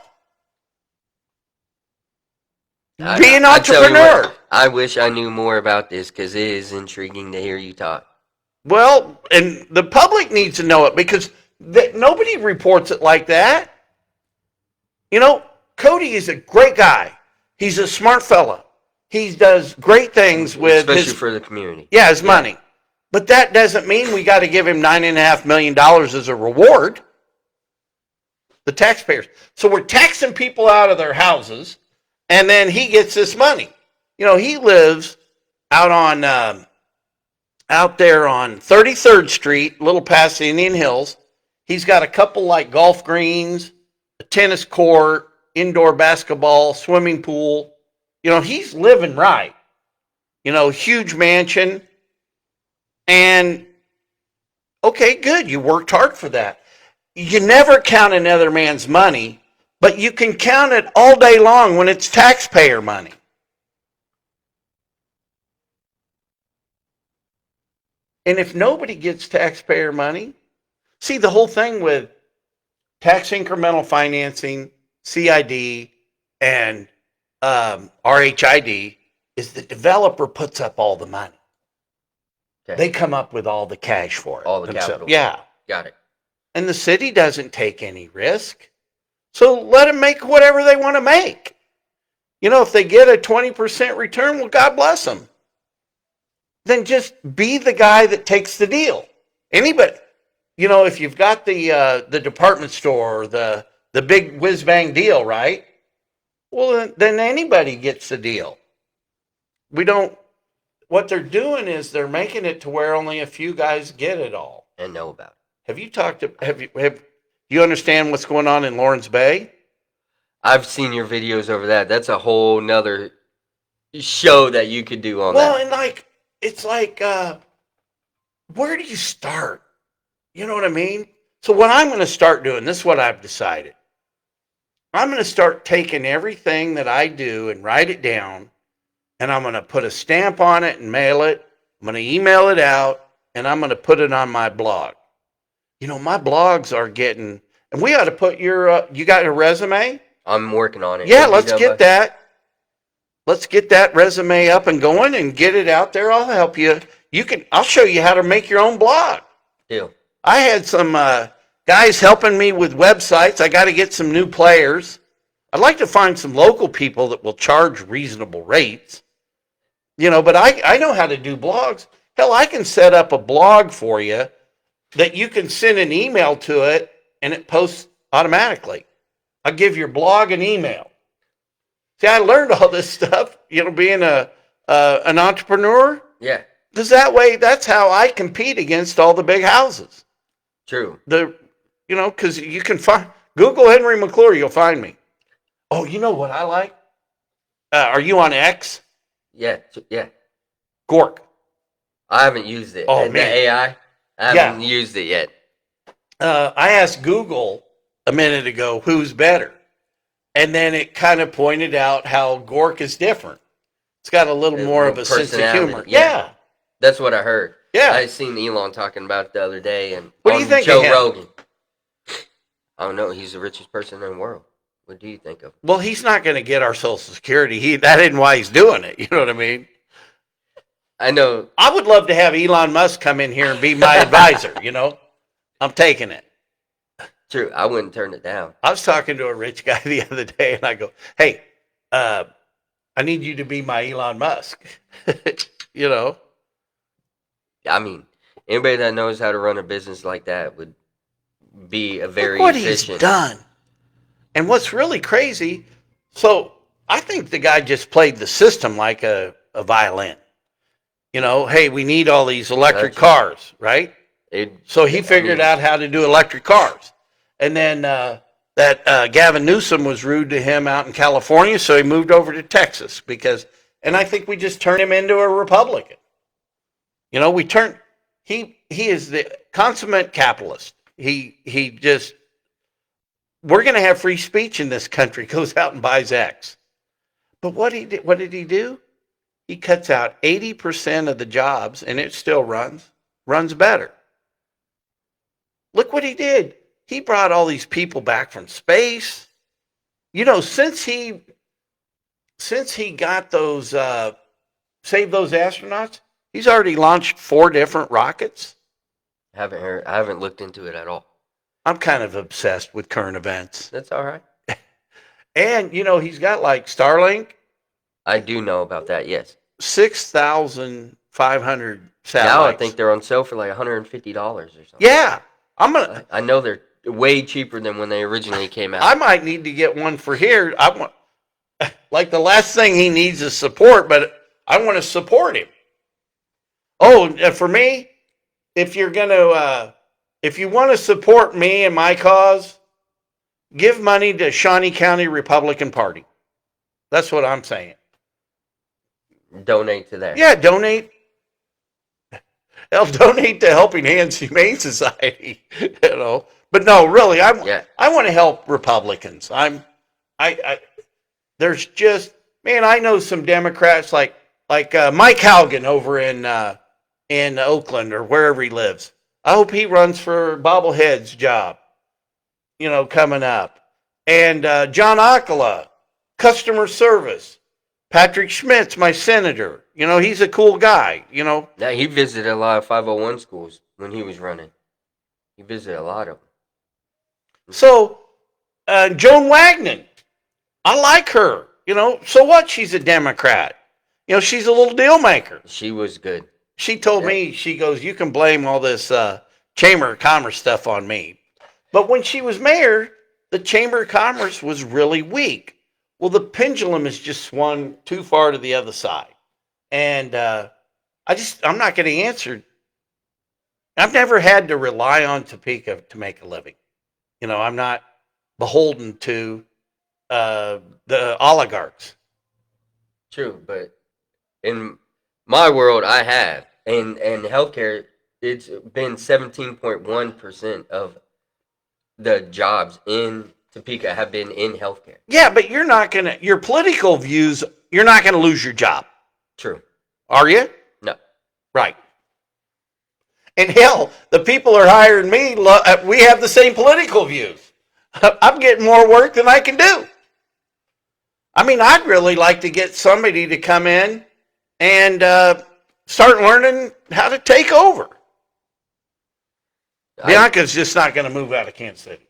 Be an entrepreneur. I wish I knew more about this, because it is intriguing to hear you talk. Well, and the public needs to know it, because nobody reports it like that. Cody is a great guy. He's a smart fella. He does great things with especially for the community. Yeah, his money. But that doesn't mean we got to give him $9.5 million as a reward. The taxpayers. So we're taxing people out of their houses, and then he gets this money. He lives out there on 33rd Street, a little past the Indian Hills. He's got a couple like golf greens, a tennis court, indoor basketball, swimming pool. He's living right. Huge mansion. And, okay, good. You worked hard for that. You never count another man's money, but you can count it all day long when it's taxpayer money. And if nobody gets taxpayer money, See, the whole thing with tax incremental financing, CID, and RHID is the developer puts up all the money. Okay. They come up with all the cash for it. All the themselves. capital. Yeah. Got it. And the city doesn't take any risk. So let them make whatever they want to make. You know, if they get a 20% return, well, God bless them. Then just be the guy that takes the deal. Anybody, you know, if you've got the department store, the big whiz bang deal, right? Well, then anybody gets the deal. We don't. What they're doing is they're making it to where only a few guys get it all. And know about it. Have you talked to? Have you understand what's going on in Lawrence Bay? I've seen your videos over that. That's a whole nother show that you could do on Well, that. and like it's like, where do you start? You know what I mean? So what I'm going to start doing, this is what I've decided. I'm going to start taking everything that I do and write it down, and I'm going to put a stamp on it and mail it. I'm going to email it out, and I'm going to put it on my blog. You know, my blogs are getting, and we ought to put your, you got a resume? I'm working on it. Yeah, let's get that. Let's get that resume up and going and get it out there. I'll help you. I'll show you how to make your own blog. Deal. I had some guys helping me with websites. I got to get some new players. I'd like to find some local people that will charge reasonable rates. You know, but I know how to do blogs. Hell, I can set up a blog for you that you can send an email to it and it posts automatically. I'll give your blog an email. See, I learned all this stuff, you know, being an entrepreneur. Yeah. Because that's how I compete against all the big houses. True. You know, because you can Google Henry McClure, you'll find me. Oh, you know what I like? Are you on X? Yeah. Yeah. Gork. I haven't used it. Oh, The man. AI? I haven't used it yet. I asked Google a minute ago, who's better? And then it kind of pointed out how Gork is different. It's got a little more of a sense of humor. Yeah. That's what I heard. Yeah. I seen Elon talking about it the other day, and What do you think Joe of him? Rogan. I don't know. He's the richest person in the world. What do you think of him? Well, he's not going to get our Social Security. That isn't why he's doing it. You know what I mean? I know. I would love to have Elon Musk come in here and be my advisor, you know? I'm taking it. True. I wouldn't turn it down. I was talking to a rich guy the other day, and I go, hey, I need you to be my Elon Musk. You know? I mean, anybody that knows how to run a business like that would be a very Look what efficient. he's done. And what's really crazy, so I think the guy just played the system like a violin. You know, hey, we need all these electric cars, right? So he figured out how to do electric cars. And then that Gavin Newsom was rude to him out in California, so he moved over to Texas and I think we just turned him into a Republican. You know, he is the consummate capitalist. He just, we're going to have free speech in this country, goes out and buys X. But what did he do? He cuts out 80% of the jobs, and it still runs better. Look what he did. He brought all these people back from space. You know, since he got those, saved those astronauts, he's already launched 4 different rockets. I haven't looked into it at all. I'm kind of obsessed with current events. That's all right. And, you know, he's got like Starlink. I do know about that, yes. 6,500 satellites. Now I think they're on sale for like $150 or something. Yeah. I know they're way cheaper than when they originally came out. I might need to get one for here. Like the last thing he needs is support, but I want to support him. Oh, for me, if you want to support me and my cause, give money to Shawnee County Republican Party. That's what I'm saying. Donate to that. Yeah, donate. They'll donate to Helping Hands Humane Society, you know. But no, really, I want to help Republicans. There's just, man, I know some Democrats like Mike Haugen over in Oakland or wherever he lives. I hope he runs for bobblehead's job, coming up. And John Akala, customer service. Patrick Schmidt's my senator. He's a cool guy, Yeah, he visited a lot of 501 schools when he was running. He visited a lot of them. So, Joan Wagner, I like her. So what? She's a Democrat. She's a little deal maker. She was good. She told me, she goes, you can blame all this Chamber of Commerce stuff on me. But when she was mayor, the Chamber of Commerce was really weak. Well, the pendulum has just swung too far to the other side. And I'm not going to answer. I've never had to rely on Topeka to make a living. I'm not beholden to the oligarchs. True, but in my world, I have. And healthcare, it's been 17.1% of the jobs in Topeka have been in healthcare. Yeah, but your political views, you're not going to lose your job. True. Are you? No. Right. And hell, the people are hiring me. We have the same political views. I'm getting more work than I can do. I mean, I'd really like to get somebody to come in and start learning how to take over. Bianca's just not going to move out of Kansas City.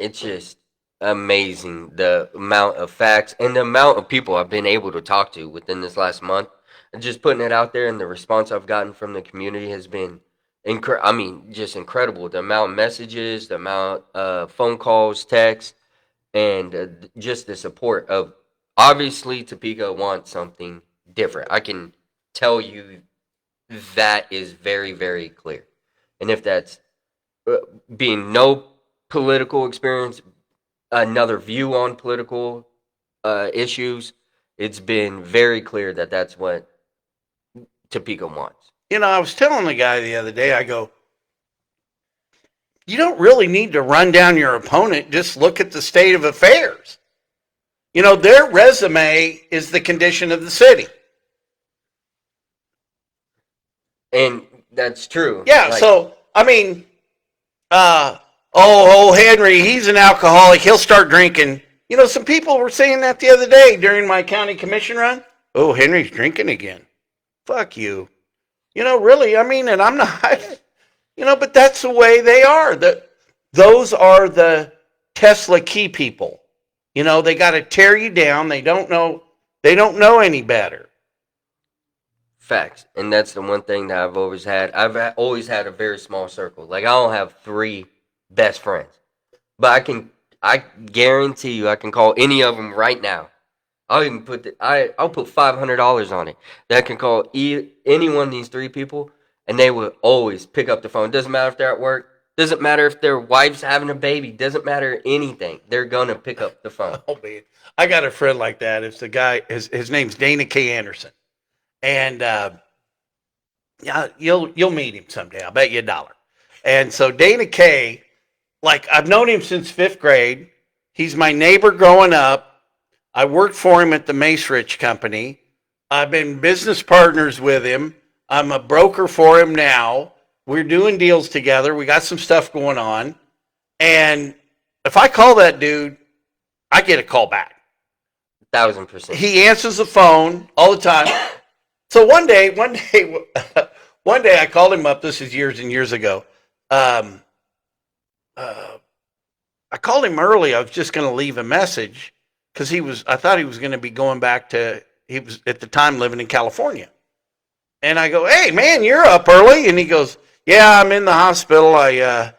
It's just amazing the amount of facts and the amount of people I've been able to talk to within this last month. And just putting it out there, and the response I've gotten from the community has been just incredible. The amount of messages, the amount of phone calls, texts, and just the support of, obviously Topeka wants something different. I can tell you that is very, very clear. And if that's being no political experience, another view on political issues, it's been very clear that that's what Topeka wants. I was telling the guy the other day, I go, you don't really need to run down your opponent. Just look at the state of affairs. Their resume is the condition of the city. And that's true. Yeah, so, Henry, he's an alcoholic. He'll start drinking. Some people were saying that the other day during my county commission run. Oh, Henry's drinking again. Fuck you. Really, and I'm not, but that's the way they are. Those are the Tesla key people. They got to tear you down. They don't know any better. Facts. And that's the one thing that I've always had. I've always had a very small circle. Like, I don't have 3 best friends. But I guarantee you I can call any of them right now. I'll even I'll put $500 on it. That I can call any one of these 3 people, and they will always pick up the phone. Doesn't matter if they're at work. Doesn't matter if their wife's having a baby. Doesn't matter anything. They're gonna pick up the phone. Oh man, I got a friend like that. It's the guy. His name's Dana K. Anderson, and yeah, you'll meet him someday. I'll bet you $1. And so Dana K. I've known him since 5th grade. He's my neighbor growing up. I worked for him at the Mace Rich Company. I've been business partners with him. I'm a broker for him now. We're doing deals together. We got some stuff going on. And if I call that dude, I get a call back. 1000%. He answers the phone all the time. So one day I called him up. This is years and years ago. I called him early. I was just going to leave a message because I thought he was going to be going back he was at the time living in California. And I go, hey man, you're up early. And he goes, yeah, I'm in the hospital. I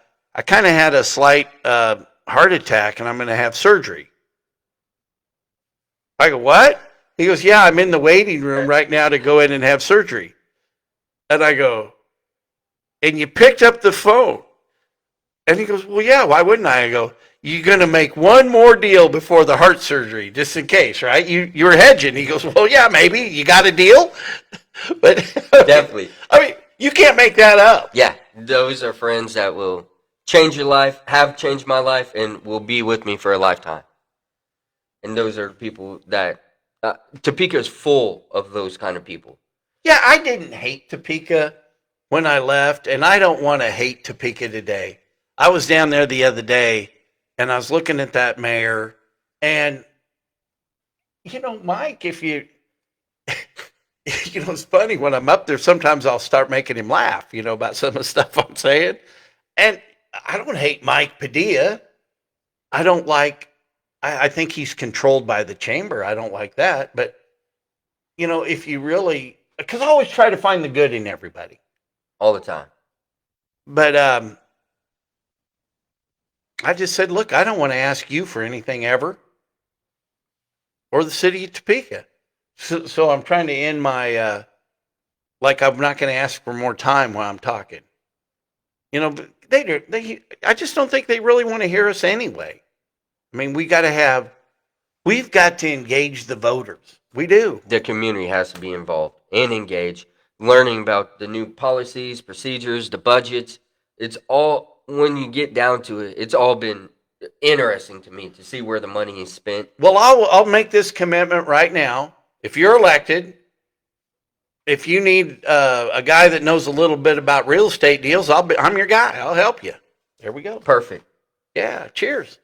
kind of had a slight heart attack and I'm going to have surgery. I go, what? He goes, yeah, I'm in the waiting room right now to go in and have surgery. And I go, and you picked up the phone. And he goes, well, yeah, why wouldn't I? I go, you're going to make one more deal before the heart surgery, just in case, right? You were hedging. He goes, well, yeah, maybe. You got a deal? But Definitely. You can't make that up. Yeah, those are friends that will change your life, have changed my life, and will be with me for a lifetime. And those are people that Topeka is full of those kind of people. Yeah, I didn't hate Topeka when I left, and I don't want to hate Topeka today. I was down there the other day, and I was looking at that mayor, and Mike, if you, it's funny when I'm up there. Sometimes I'll start making him laugh, about some of the stuff I'm saying, and I don't hate Mike Padilla. I don't like. I think he's controlled by the chamber. I don't like that, but if you really, because I always try to find the good in everybody. All the time. But I just said, look, I don't want to ask you for anything ever, or the city of Topeka. So I'm trying to end my, like I'm not going to ask for more time while I'm talking. But I just don't think they really want to hear us anyway. I mean, we've got to engage the voters. We do. The community has to be involved and engaged, learning about the new policies, procedures, the budgets. It's all, when you get down to it, it's all been interesting to me to see where the money is spent. Well, I'll make this commitment right now. If you're elected, if you need a guy that knows a little bit about real estate deals, I'm your guy. I'll help you. There we go. Perfect. Yeah, cheers.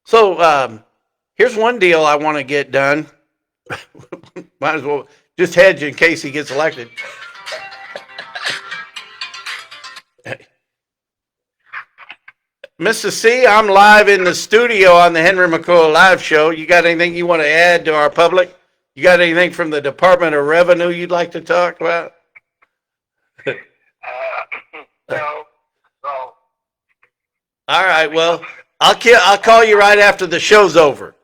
So here's one deal I want to get done. Might as well just hedge in case he gets elected. Mr. C, I'm live in the studio on the Henry McClure Live Show. You got anything you want to add to our public? You got anything from the Department of Revenue you'd like to talk about? No. No. All right. Well, I'll call you right after the show's over.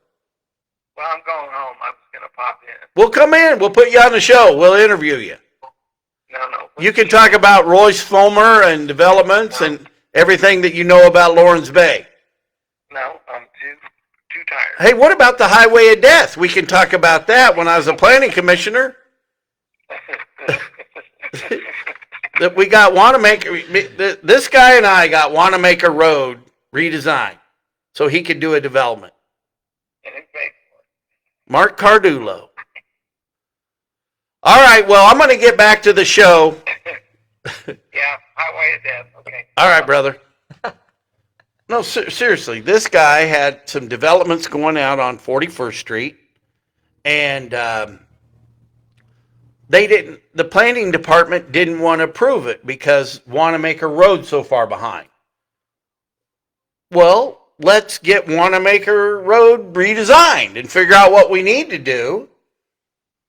Well, I'm going home. I was going to pop in. We'll come in. We'll put you on the show. We'll interview you. No. You can talk about Royce Fulmer and developments and everything that you know about Lawrence Bay. No, I'm too tired. Hey, what about the Highway of Death? We can talk about that. When I was a planning commissioner, that we got Wanamaker. This guy and I got Wanamaker Road redesigned so he could do a development. And it's paid Mark Cardulo. All right, well, I'm going to get back to the show. for. Yeah, highway of death. Okay. All right, brother. No, seriously, this guy had some developments going out on 41st Street, and the planning department didn't want to approve it because Wanamaker Road's so far behind. Well, let's get Wanamaker Road redesigned and figure out what we need to do.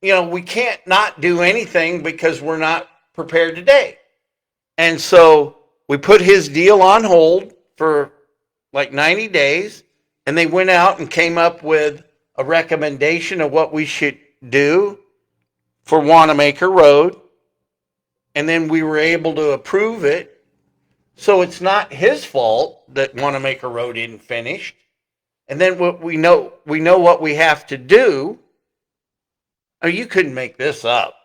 We can't not do anything because we're not prepared today. And so we put his deal on hold for like 90 days, and they went out and came up with a recommendation of what we should do for Wanamaker Road. And then we were able to approve it. So it's not his fault that Wanamaker Road isn't finished. And then we know what we have to do. Oh, you couldn't make this up.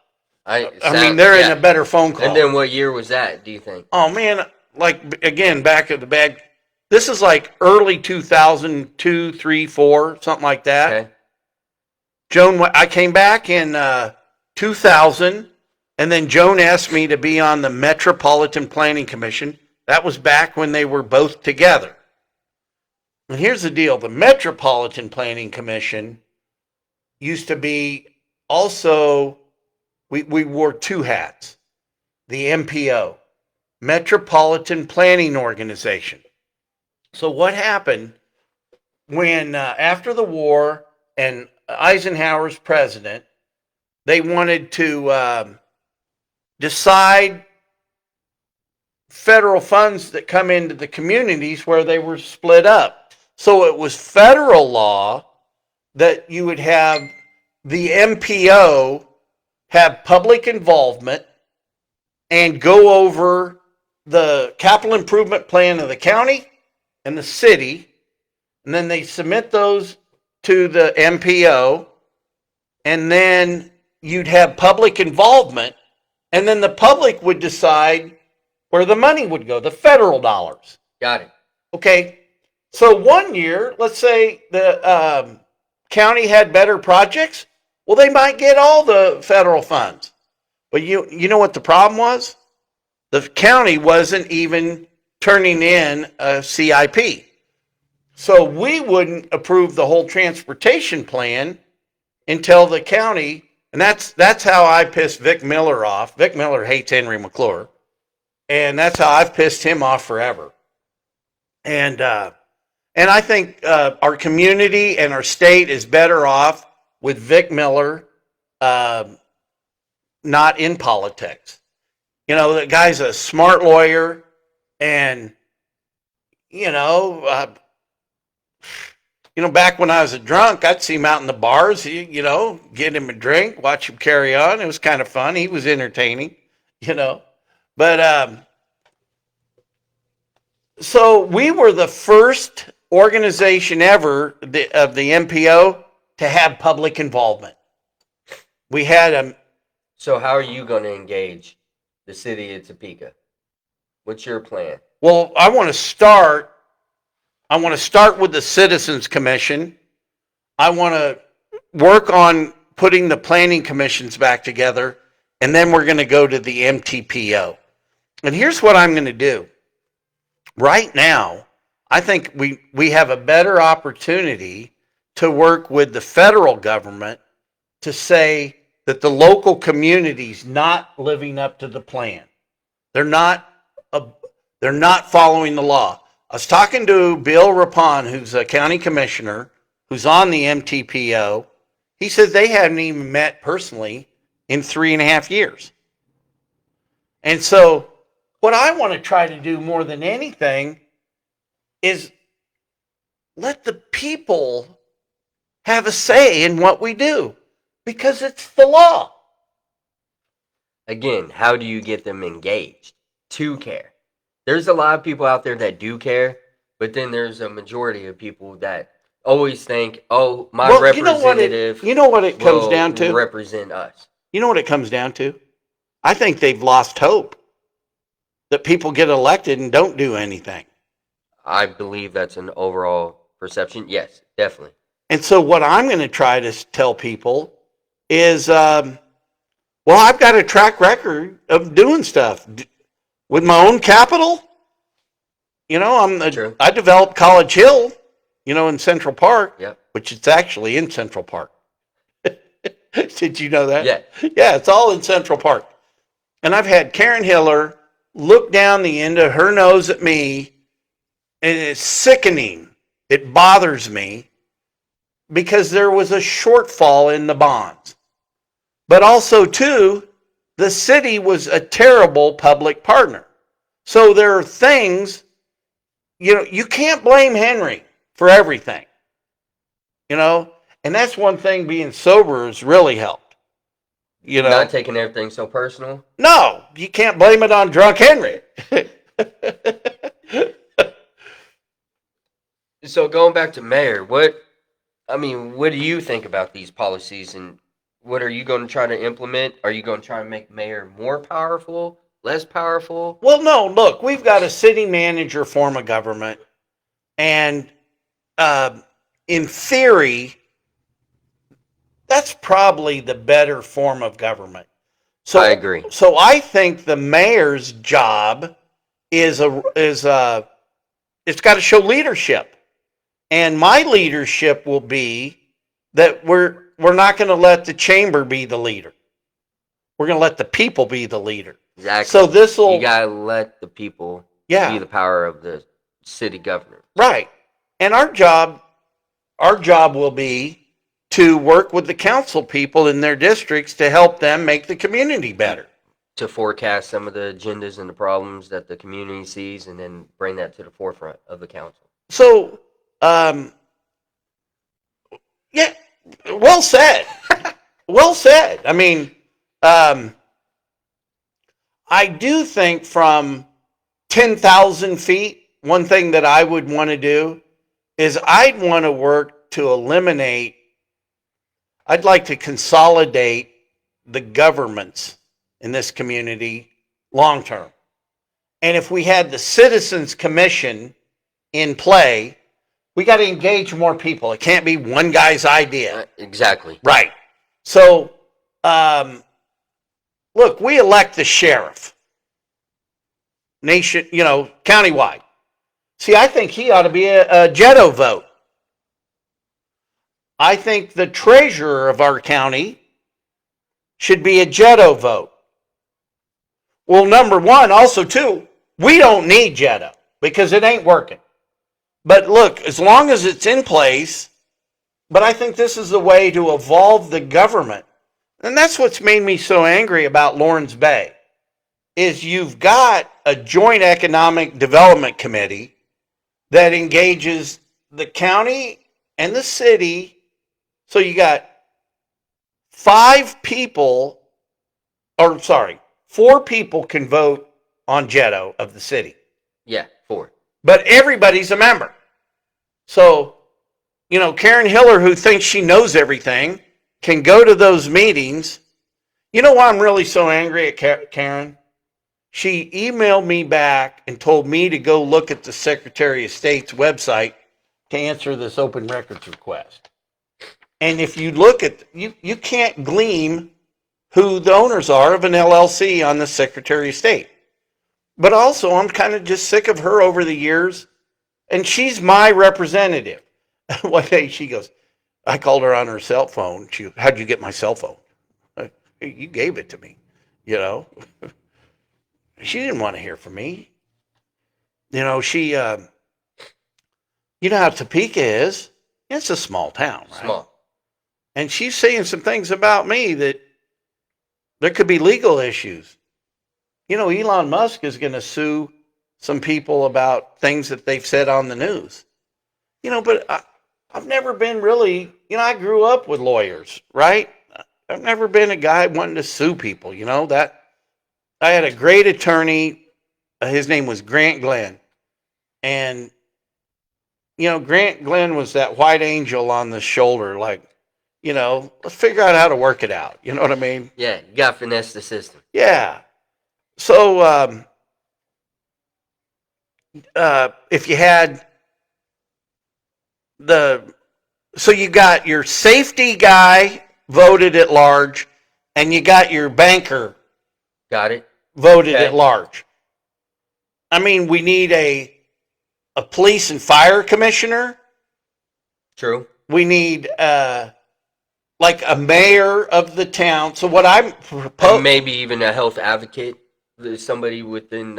I mean, they're in a better phone call. And then what year was that, do you think? Oh, man, like, again, back at the bag. This is like early 2002, 3, 4, something like that. Okay. Joan, I came back in 2000, and then Joan asked me to be on the Metropolitan Planning Commission. That was back when they were both together. And here's the deal. The Metropolitan Planning Commission used to be also, we wore two hats. The MPO, Metropolitan Planning Organization. So what happened when, after the war and Eisenhower's president, they wanted to decide federal funds that come into the communities where they were split up. So it was federal law that you would have the MPO have public involvement and go over the capital improvement plan of the county and the city, and then they submit those to the MPO, and then you'd have public involvement, and then the public would decide where the money would go, the federal dollars. Got it. Okay, so one year, let's say the county had better projects, well, they might get all the federal funds. But you know what the problem was? the county wasn't even turning in a CIP. So we wouldn't approve the whole transportation plan until the county, and that's how I pissed Vic Miller off. Vic Miller hates Henry McClure, and that's how I've pissed him off forever. And I think our community and our state is better off with Vic Miller not in politics. You know, the guy's a smart lawyer, and back when I was a drunk, I'd see him out in the bars, get him a drink, watch him carry on. It was kind of fun. He was entertaining, But so we were the first organization ever of the MPO to have public involvement. We had So how are you going to engage the city of Topeka? What's your plan? Well, I want to start with the Citizens Commission. I want to work on putting the planning commissions back together, and then we're going to go to the MTPO. And here's what I'm going to do. Right now, I think we have a better opportunity to work with the federal government to say that the local community's not living up to the plan. They're not following the law. I was talking to Bill Rapon, who's a county commissioner, who's on the MTPO. He said they hadn't even met personally in 3.5 years. And so what I want to try to do more than anything is let the people have a say in what we do, because it's the law. Again, how do you get them engaged to care? There's a lot of people out there that do care, but then there's a majority of people that always think, "Oh, my representative." You know what it comes down to? Represent us. You know what it comes down to? I think they've lost hope that people get elected and don't do anything. I believe that's an overall perception. Yes, definitely. And so what I'm going to try to tell people is, I've got a track record of doing stuff with my own capital. I developed College Hill, in Central Park, which it's actually in Central Park. Did you know that? Yeah. Yeah, it's all in Central Park. And I've had Karen Hiller look down the end of her nose at me, and it's sickening. It bothers me because there was a shortfall in the bonds. But also, too, the city was a terrible public partner. So there are things, you can't blame Henry for everything, and that's one thing being sober has really helped. Not taking everything so personal. No, you can't blame it on drunk Henry. So going back to mayor, what do you think about these policies, and what are you going to try to implement? Are you going to try to make mayor more powerful, less powerful? Well, no, look, we've got a city manager form of government, and in theory, that's probably the better form of government. So I agree. So I think the mayor's job is it's got to show leadership. And my leadership will be that we're not going to let the chamber be the leader. We're going to let the people be the leader. Exactly. So you got to let the people be the power of the city governor. Right. And our job will be to work with the council people in their districts to help them make the community better. To forecast some of the agendas and the problems that the community sees, and then bring that to the forefront of the council. So, well said. Well said. I mean, I do think from 10,000 feet, one thing that I would want to do is I'd want to work to eliminate, I'd like to consolidate the governments in this community long term. And if we had the Citizens Commission in play, we got to engage more people. It can't be one guy's idea. Exactly. Right. So, look, we elect the sheriff. nation, countywide. See, I think he ought to be a Jetto vote. I think the treasurer of our county should be a Jetto vote. Well, number one, also too, we don't need Jetto because it ain't working. But look, as long as it's in place, but I think this is the way to evolve the government. And that's what's made me so angry about Lawrence Bay, is you've got a joint economic development committee that engages the county and the city. So you got 4 people can vote on Jetto of the city. Yeah, 4. But everybody's a member. So, Karen Hiller, who thinks she knows everything, can go to those meetings. You know why I'm really so angry at Karen? She emailed me back and told me to go look at the Secretary of State's website to answer this open records request. And if you look at, you can't glean who the owners are of an LLC on the Secretary of State. But also, I'm kind of just sick of her over the years, and she's my representative. One day she goes, I called her on her cell phone. She goes, how'd you get my cell phone? You gave it to me, She didn't want to hear from me. She, how Topeka is? It's a small town, right? Small. And she's saying some things about me that there could be legal issues. Elon Musk is going to sue some people about things that they've said on the news. But I've never been really, I grew up with lawyers, right? I've never been a guy wanting to sue people, that I had a great attorney. His name was Grant Glenn. And, Grant Glenn was that white angel on the shoulder, like, let's figure out how to work it out. You know what I mean? Yeah, you got to finesse the system. Yeah. So, if you had so you got your safety guy voted at large, and you got your banker Got it. voted Okay. at large. I mean, we need a police and fire commissioner. True. We need like a mayor of the town. So what I'm And proposing, maybe even a health advocate. There's somebody within,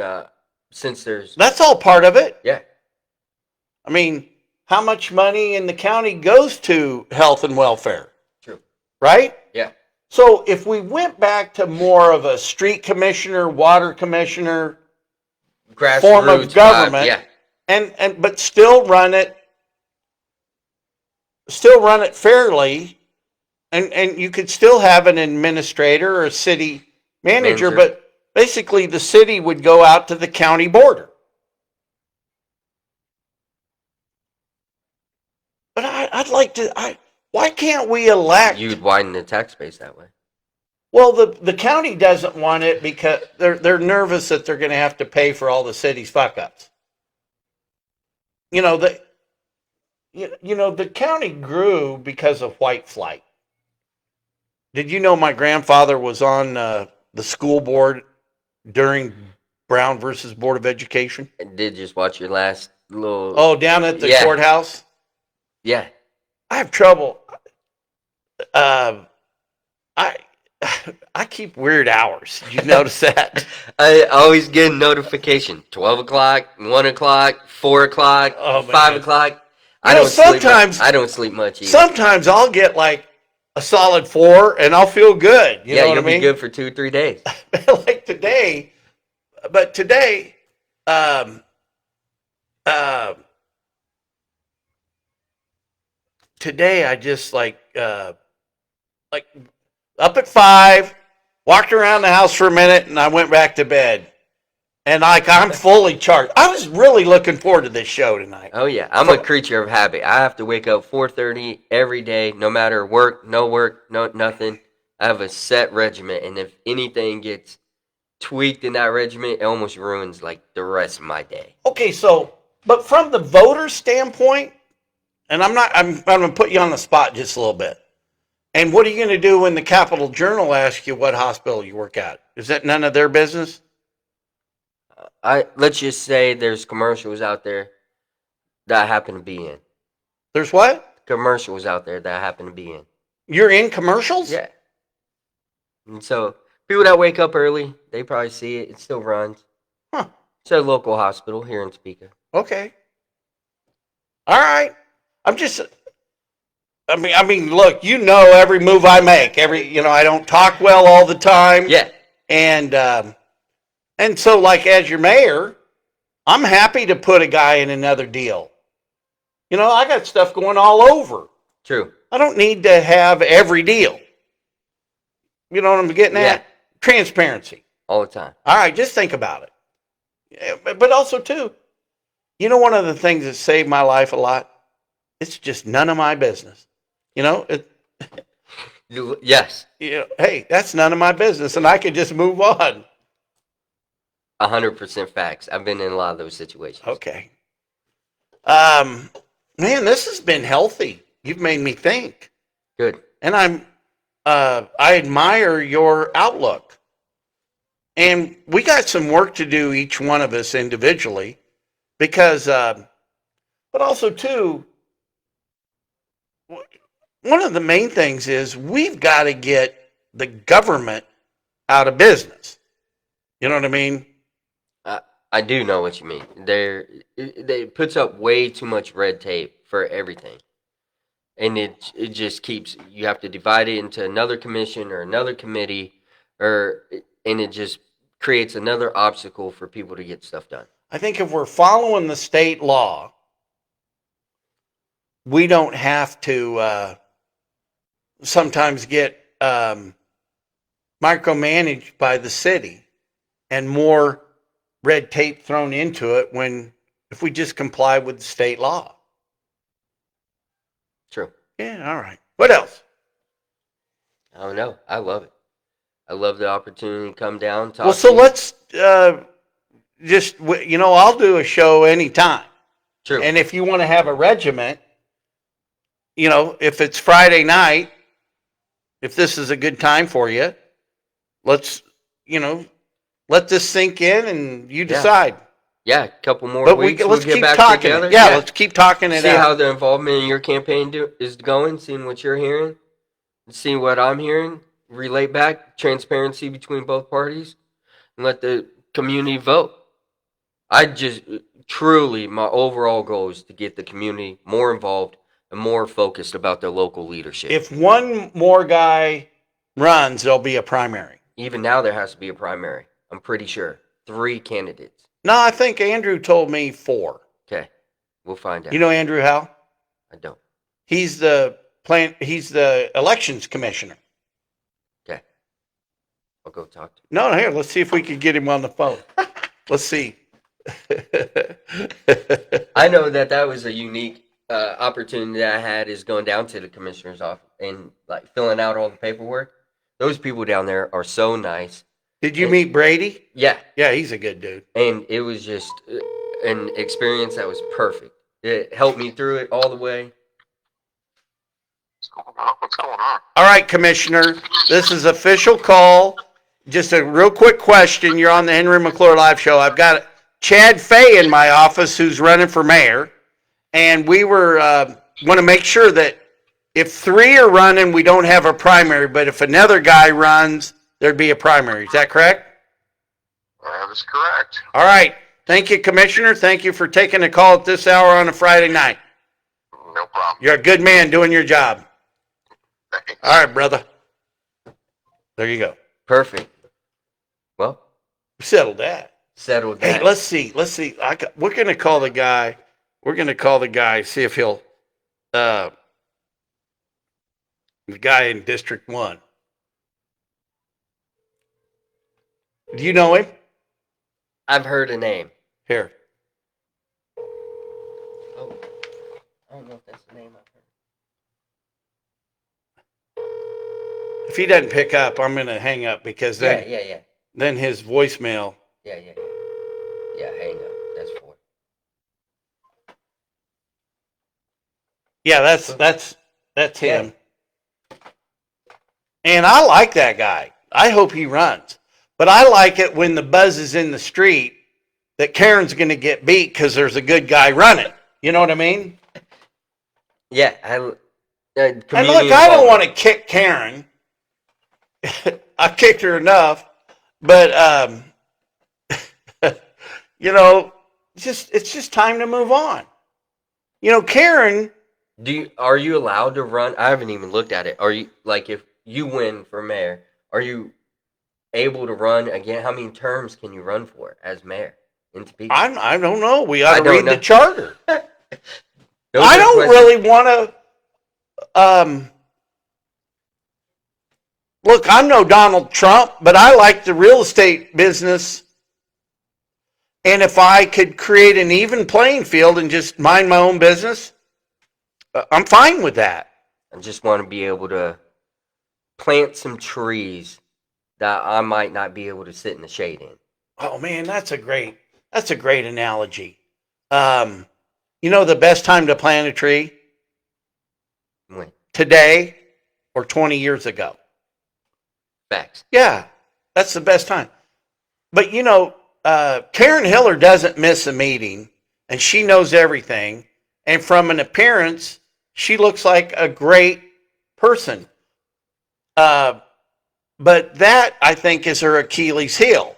since there's, that's all part of it. yeah. I mean, how much money in the county goes to health and welfare, True. right? Yeah. So if we went back to more of a street commissioner, water commissioner, Grassroots form of vibe, government, yeah. but still run it fairly, and you could still have an administrator or a city manager, but basically the city would go out to the county border. But I'd like to. Why can't we elect? You'd widen the tax base that way. Well, the county doesn't want it because they're nervous that they're going to have to pay for all the city's fuck ups. The county grew because of white flight. Did you know my grandfather was on the school board during Brown versus Board of Education? I did just watch your last little. Oh, down at the Yeah. courthouse. Yeah. I have trouble. I keep weird hours. Did you notice that? I always get a notification. 12 o'clock, 1 o'clock, 4 o'clock, Oh, 5 man. o'clock. You know, sometimes- I don't sleep much either. Sometimes I'll get like a solid 4 and I'll feel good. You know what you'll I mean? be good for 2 or 3 days. Like today, but today, today I just like up at 5, walked around the house for a minute, and I went back to bed. And I'm fully charged. I was really looking forward to this show tonight. Oh yeah, I'm a creature of habit. I have to wake up 4:30 every day, no matter work, no nothing. I have a set regiment, and if anything gets tweaked in that regiment, it almost ruins like the rest of my day. Okay, but from the voter standpoint, and I'm going to put you on the spot just a little bit. And what are you going to do when the Capital Journal asks you what hospital you work at? Is that none of their business? let's just say there's commercials out there that I happen to be in. There's what? Commercials out there that I happen to be in. You're in commercials? Yeah. And so people that wake up early, they probably see it. It still runs. Huh. It's a local hospital here in Topeka. Okay. All right. I mean, look, you know every move I make. I don't talk well all the time. Yeah. And so, like, as your mayor, I'm happy to put a guy in another deal. I got stuff going all over. True. I don't need to have every deal. You know what I'm getting at? Transparency. All the time. All right, just think about it. Yeah, but also, too, one of the things that saved my life a lot, it's just none of my business. Yes. Hey, that's none of my business, and I could just move on. 100% facts. I've been in a lot of those situations. Okay. Man, this has been healthy. You've made me think. Good. And I admire your outlook. And we got some work to do, each one of us individually, because, but also too, one of the main things is we've got to get the government out of business. You know what I mean? I do know what you mean. They puts up way too much red tape for everything. And it just keeps, you have to divide it into another commission or another committee, and it just creates another obstacle for people to get stuff done. I think if we're following the state law, we don't have to sometimes get micromanaged by the city and more red tape thrown into it if we just comply with the state law. True. Yeah, all right. What else? I don't know. I love it. I love the opportunity to come down. Talk Well, so let's I'll do a show anytime. True. And if you want to have a regiment, if it's Friday night, if this is a good time for you, let's, let this sink in and you decide. Yeah, a couple more But weeks. let's we'll keep get back talking. together. Yeah, let's keep talking it See out. how the involvement in your campaign is going, seeing what you're hearing, seeing what I'm hearing, relate back, transparency between both parties, and let the community vote. My overall goal is to get the community more involved and more focused about their local leadership. If one more guy runs, there'll be a primary. Even now, there has to be a primary. I'm pretty sure. 3 candidates. No, I think Andrew told me 4. Okay, we'll find out. You know Andrew Howe? I don't. He's the elections commissioner. Okay, I'll go talk to him. No, here, let's see if we can get him on the phone. Let's see. I know that was a unique opportunity that I had, is going down to the commissioner's office and like filling out all the paperwork. Those people down there are so nice. Did you meet Brady? Yeah. Yeah, he's a good dude. And it was just an experience that was perfect. It helped me through it all the way. What's going on? All right, Commissioner, this is official call. Just a real quick question. You're on the Henry McClure Live Show. I've got Chad Fay in my office who's running for mayor. And we want to make sure that if 3 are running, we don't have a primary. But if another guy runs, there'd be a primary. Is that correct? That is correct. All right. Thank you, Commissioner. Thank you for taking a call at this hour on a Friday night. No problem. You're a good man doing your job. Thanks. All right, brother. There you go. Perfect. Well, Settled that. settled that. Hey, let's see. We're going to call the guy. See if he'll, the guy in District 1. Do you know him? I've heard a name. Here. Oh, I don't know if that's the name I've heard. If he doesn't pick up, I'm going to hang up because then, Yeah. then his voicemail. Yeah, hang up. That's 4. Yeah, that's him. And I like that guy. I hope he runs. But I like it when the buzz is in the street that Karen's going to get beat because there's a good guy running. You know what I mean? Yeah, And look, I don't want to kick Karen. I kicked her enough, but you know, it's just time to move on. You know, Karen. Are you allowed to run? I haven't even looked at it. Are you, like, if you win for mayor, are you able to run again? How many terms can you run for as mayor in Topeka? I don't know. We ought to read know. the charter. Those I are don't questions. really want to. Look, I'm no Donald Trump, but I like the real estate business. And if I could create an even playing field and just mind my own business, I'm fine with that. I just want to be able to plant some trees that I might not be able to sit in the shade in. Oh man, that's a great analogy. You know the best time to plant a tree? When? Today or 20 years ago. Facts. Yeah, that's the best time. But you know, Karen Hiller doesn't miss a meeting, and she knows everything. And from an appearance, she looks like a great person. But that, I think, is her Achilles heel.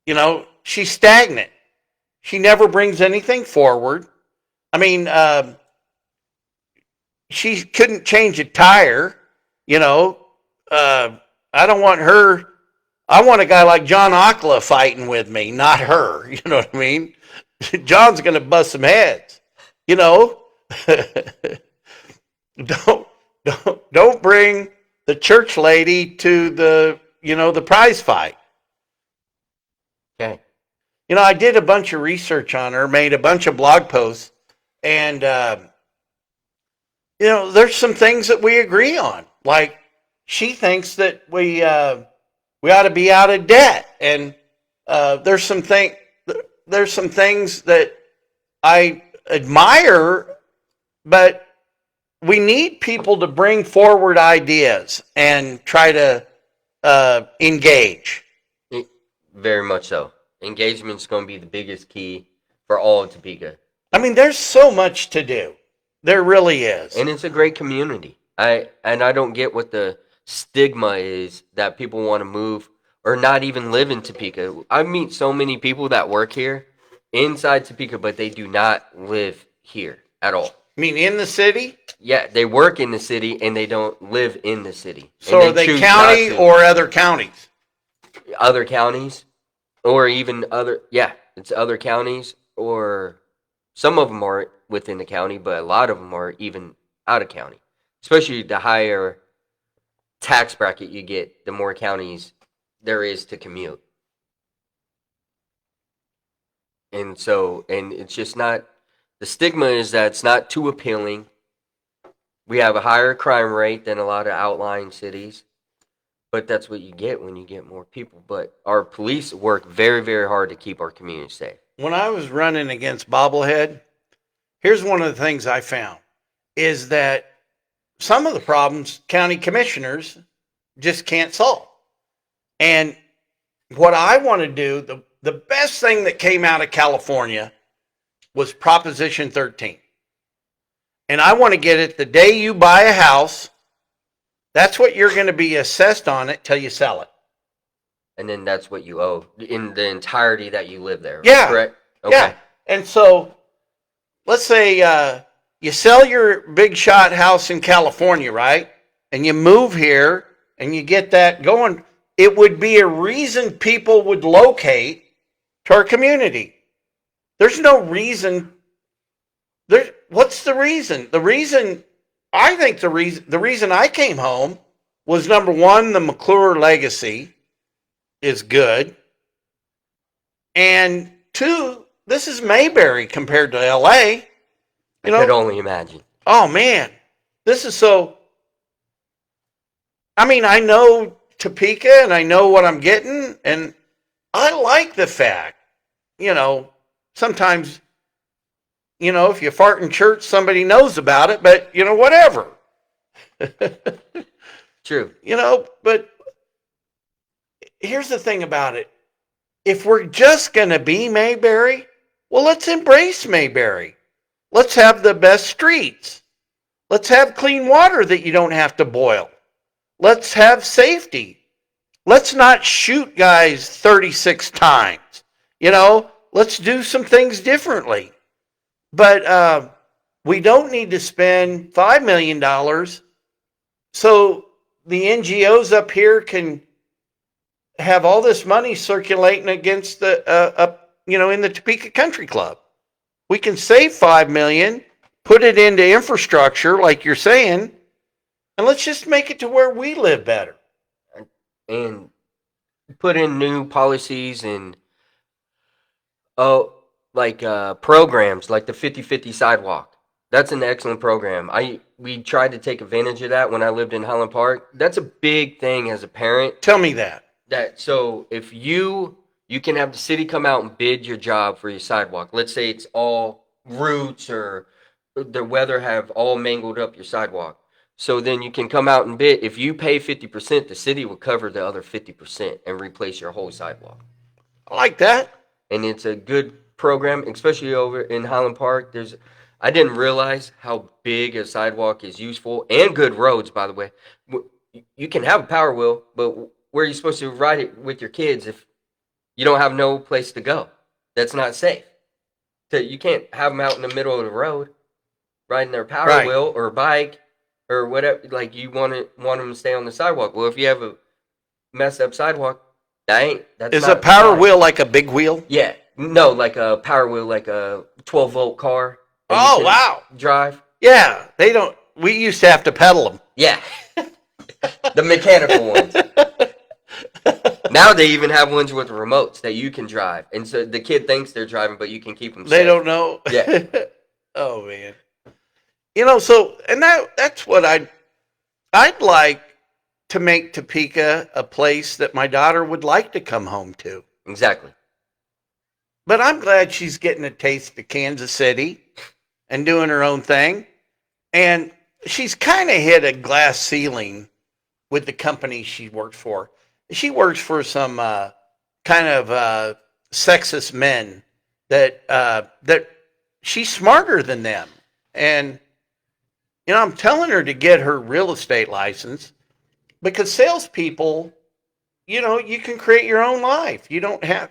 You know, she's stagnant. She never brings anything forward. I mean, she couldn't change a tire. You know, I don't want her. I want a guy like John Akla fighting with me, not her. You know what I mean? John's going to bust some heads. You know, don't bring the church lady to the prize fight. Okay. You know, I did a bunch of research on her, made a bunch of blog posts, and you know, there's some things that we agree on. Like, she thinks that we ought to be out of debt, and there's some things that I admire, but we need people to bring forward ideas and try to engage. Very much so. Engagement's going to be the biggest key for all of Topeka. I mean, there's so much to do. There really is. And it's a great community. I don't get what the stigma is that people want to move or not even live in Topeka. I meet so many people that work here inside Topeka, but they do not live here at all. I mean, in the city? Yeah, they work in the city and they don't live in the city. So are they county or other counties? Other counties, or even it's other counties, or some of them are within the county, but a lot of them are even out of county. Especially the higher tax bracket you get, the more counties there is to commute. And it's just not, the stigma is that it's not too appealing. We have a higher crime rate than a lot of outlying cities, but that's what you get when you get more people. But our police work very, very hard to keep our community safe. When I was running against Bobblehead, here's one of the things I found is that some of the problems county commissioners just can't solve. And what I want to do, the best thing that came out of California was Proposition 13. And I want to get it the day you buy a house, that's what you're going to be assessed on it till you sell it. And then that's what you owe in the entirety that you live there. Yeah. Correct? Okay. Yeah. And so let's say you sell your big shot house in California, right? And you move here and you get that going. It would be a reason people would locate to our community. There's no reason. What's the reason? I think the reason I came home was, number one, the McClure legacy is good. And two, this is Mayberry compared to LA. I could only imagine. Oh man, this is so. I mean, I know Topeka and I know what I'm getting, and I like the fact, sometimes, if you fart in church, somebody knows about it, but, whatever. True. But here's the thing about it. if we're just going to be Mayberry, well, let's embrace Mayberry. Let's have the best streets. Let's have clean water that you don't have to boil. Let's have safety. Let's not shoot guys 36 times. Let's do some things differently. But we don't need to spend $5 million so the NGOs up here can have all this money circulating against in the Topeka Country Club. We can save $5 million, put it into infrastructure, like you're saying, and let's just make it to where we live better. And put in new policies and programs like the 50-50 sidewalk. That's an excellent program. We tried to take advantage of that when I lived in Highland Park. That's a big thing as a parent. Tell me that. So if you can have the city come out and bid your job for your sidewalk. Let's say it's all roots or the weather have all mangled up your sidewalk. So then you can come out and bid. If you pay 50%, the city will cover the other 50% and replace your whole sidewalk. I like that. And it's a good program, especially over in Highland Park. I didn't realize how big a sidewalk is useful, and good roads, by the way. You can have a power wheel, but where are you supposed to ride it with your kids if you don't have no place to go? That's not safe. So you can't have them out in the middle of the road riding their power wheel or bike or whatever. Like you want them to stay on the sidewalk. Well, if you have a messed up sidewalk, Is a power wheel like a big wheel? Yeah. No, like a power wheel, like a 12-volt car. Oh, wow. Drive. Yeah. We used to have to pedal them. Yeah. The mechanical ones. Now they even have ones with remotes that you can drive. And so the kid thinks they're driving, but you can keep them safe. They don't know. Yeah. Oh, man. That's what I'd like to make Topeka a place that my daughter would like to come home to. Exactly. But I'm glad she's getting a taste of Kansas City and doing her own thing. And she's kind of hit a glass ceiling with the company she works for. She works for some kind of sexist men that she's smarter than them. And, I'm telling her to get her real estate license because salespeople, you can create your own life. You don't have...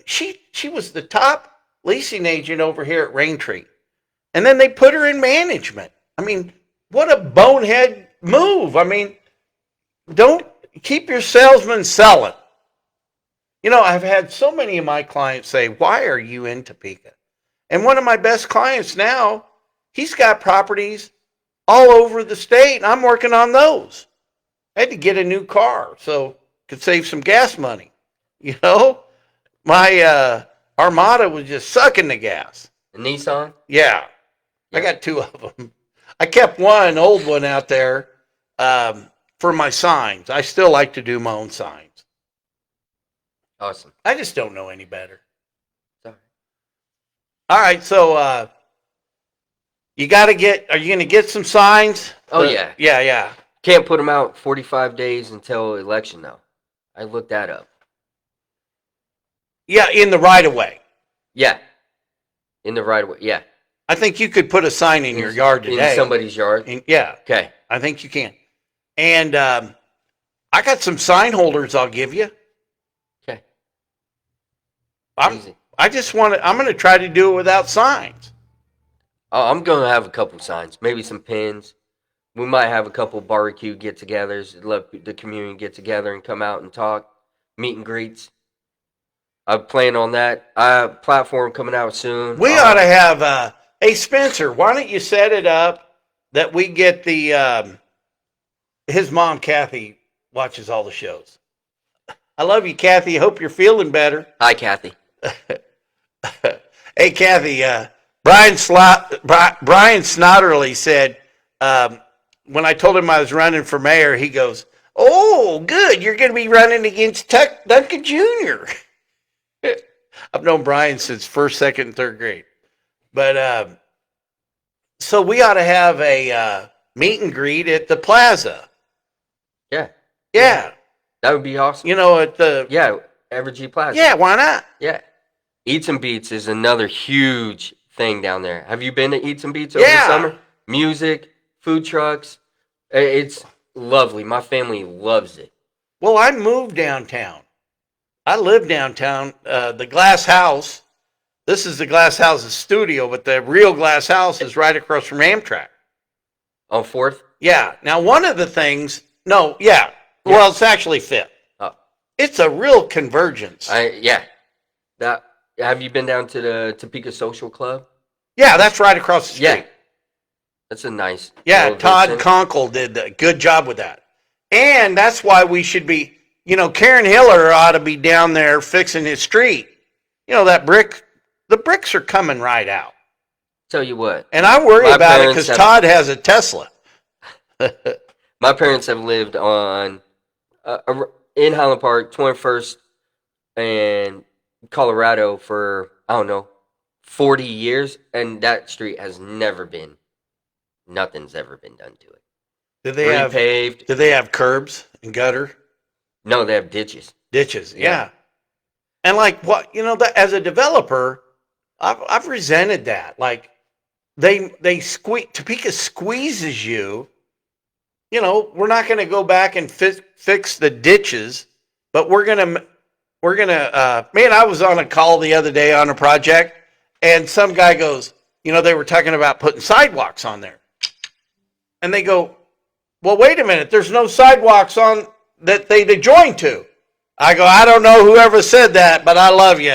She was the top leasing agent over here at Raintree. And then they put her in management. I mean, what a bonehead move. I mean, don't keep your salesman selling. I've had so many of my clients say, why are you in Topeka? And one of my best clients now, he's got properties all over the state, and I'm working on those. I had to get a new car so could save some gas money. My Armada was just sucking the gas. The Nissan? Yeah. I got two of them. I kept one old one out there for my signs. I still like to do my own signs. Awesome. I just don't know any better. Sorry. All right, so are you going to get some signs? Oh, yeah. Yeah. Can't put them out 45 days until election, though. I looked that up. Yeah, in the right of way. Yeah. In the right of way, yeah. I think you could put a sign in your yard today. In somebody's yard? Yeah. Okay. I think you can. And I got some sign holders I'll give you. Okay. I'm going to try to do it without signs. Oh, I'm going to have a couple signs, maybe some pins. We might have a couple barbecue get-togethers, let the community get together and come out and talk, meet and greets. I'm planning on that. Platform coming out soon. We ought to have, hey, Spencer, why don't you set it up that we get his mom, Kathy, watches all the shows. I love you, Kathy. Hope you're feeling better. Hi, Kathy. Hey, Kathy, Brian Snotterly said, when I told him I was running for mayor, he goes, oh, good, you're going to be running against Duncan Jr. I've known Brian since first, second, and third grade. But so we ought to have a meet and greet at the plaza. Yeah. Yeah. That would be awesome. At the... Yeah, Evergy Plaza. Yeah, why not? Yeah. Eats and Beats is another huge thing down there. Have you been to Eats and Beats over the Yeah. summer? Music, food trucks. It's lovely. My family loves it. Well, I moved downtown. I live downtown. The Glass House. This is the Glass House's studio, but the real Glass House is right across from Amtrak. On 4th? Yeah. Now, one of the things. No. Yeah. Yeah. Well, it's actually Fifth. Oh. It's a real convergence. Yeah. Have you been down to the Topeka Social Club? Yeah, that's right across the street. Yeah. That's a nice. Yeah, little Todd event center. Conkle did a good job with that. And that's why we should be, Karen Hiller ought to be down there fixing his street. The bricks are coming right out. Tell you what. And I worry My about it parents because have- Todd has a Tesla. My parents have lived on in Highland Park, 21st and Colorado for, I don't know, 40 years, and that street has nothing's ever been done to it. Do they have curbs and gutter? No, they have ditches. Ditches, Yeah. yeah. And as a developer, I've resented that. Like Topeka squeezes you. We're not going to go back and fix the ditches, but we're gonna. Man, I was on a call the other day on a project, and some guy goes, they were talking about putting sidewalks on there, and they go, well, wait a minute, there's no sidewalks on that they'd adjoin to. I go, I don't know whoever said that, but I love you.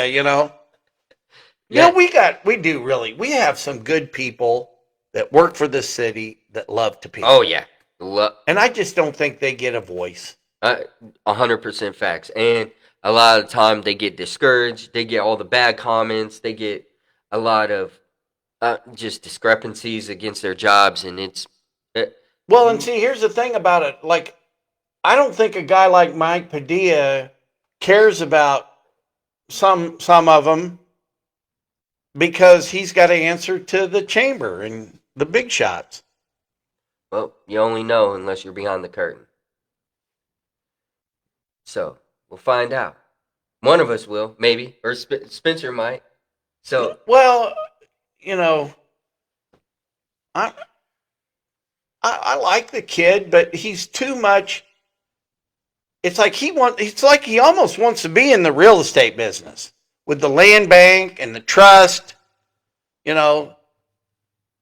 Yeah. We have some good people that work for this city that love Topeka. Oh yeah, And I just don't think they get a voice. 100% facts. And a lot of the time they get discouraged. They get all the bad comments. They get a lot of just discrepancies against their jobs, and it's. Well, and see, here's the thing about it. Like, I don't think a guy like Mike Padilla cares about some of them because he's got to answer to the chamber and the big shots. Well, you only know unless you're behind the curtain. So we'll find out. One of us will, maybe, or Spencer might. So well, I like the kid, but he's too much. It's like he almost wants to be in the real estate business with the land bank and the trust.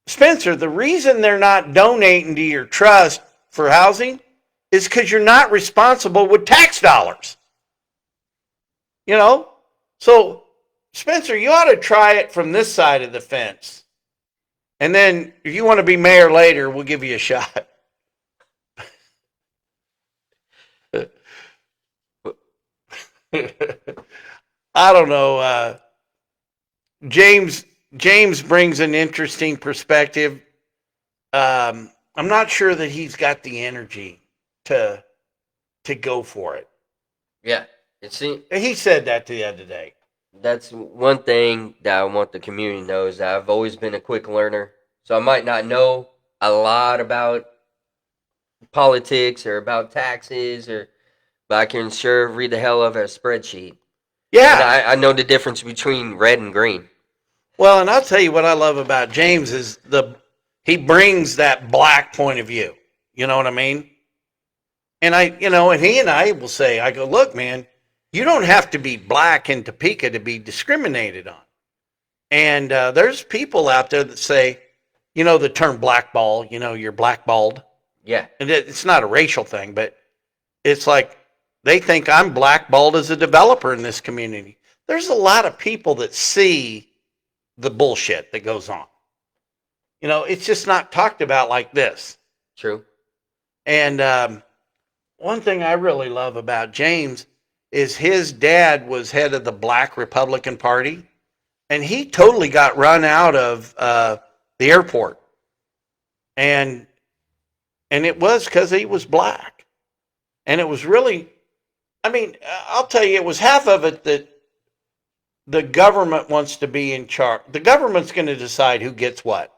Spencer, the reason they're not donating to your trust for housing is because you're not responsible with tax dollars. So Spencer, you ought to try it from this side of the fence. And then if you want to be mayor later, we'll give you a shot. I don't know. James brings an interesting perspective. I'm not sure that he's got the energy to go for it. yeah, He said that the other day. that's one thing that I want the community to know is that I've always been a quick learner. So I might not know a lot about politics or about taxes, but I can sure read the hell of a spreadsheet. Yeah. And I know the difference between red and green. Well, and I'll tell you what I love about James is he brings that black point of view. You know what I mean? And and he and I will say, I go, look, man, you don't have to be black in Topeka to be discriminated on. And there's people out there that say, the term blackball, you're blackballed. Yeah. And it's not a racial thing, but it's like they think I'm blackballed as a developer in this community. There's a lot of people that see the bullshit that goes on. It's just not talked about like this. True. And one thing I really love about James is his dad was head of the Black Republican Party, and he totally got run out of the airport. And it was because he was black. And it was really, I'll tell you, it was half of it that the government wants to be in charge. The government's going to decide who gets what.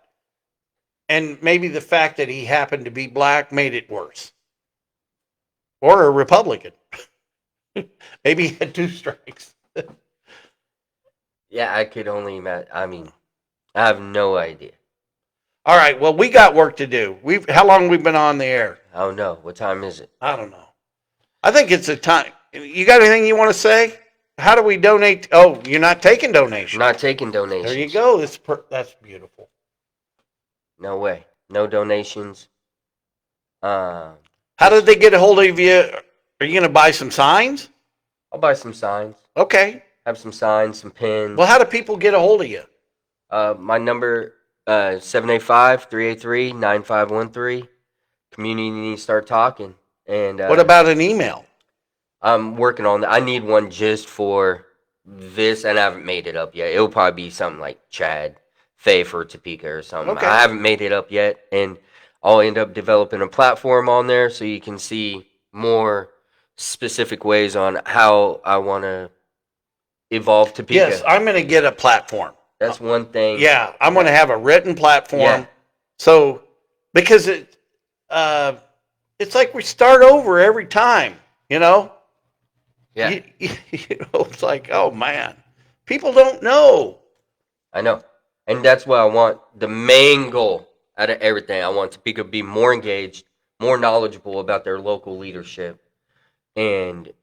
And maybe the fact that he happened to be black made it worse. Or a Republican. Maybe he had 2 strikes. Yeah, I could only imagine. I mean, I have no idea. All right. Well, we got work to do. How long we've been on the air? I don't know. What time is it? I don't know. I think it's a time. You got anything you want to say? How do we donate? Oh, you're not taking donations. Not taking donations. There you go. That's beautiful. No way. No donations. How did they get a hold of you? Are you going to buy some signs? I'll buy some signs. Okay. Have some signs, some pins. Well, how do people get a hold of you? My number 785-383-9513. Community needs to start talking. And What about an email? I'm working on that. I need one just for this, and I haven't made it up yet. It'll probably be something like Chad Fay for Topeka or something. Okay. I haven't made it up yet, and I'll end up developing a platform on there so you can see more specific ways on how I want to evolve Topeka. Yes, I'm going to get a platform. That's one thing. Yeah, I'm going to have a written platform. Yeah. So, because it's like we start over every time, you know? Yeah. It's like, oh man, people don't know. I know. And that's what I want. The main goal out of everything, I want Topeka to be more engaged, more knowledgeable about their local leadership, and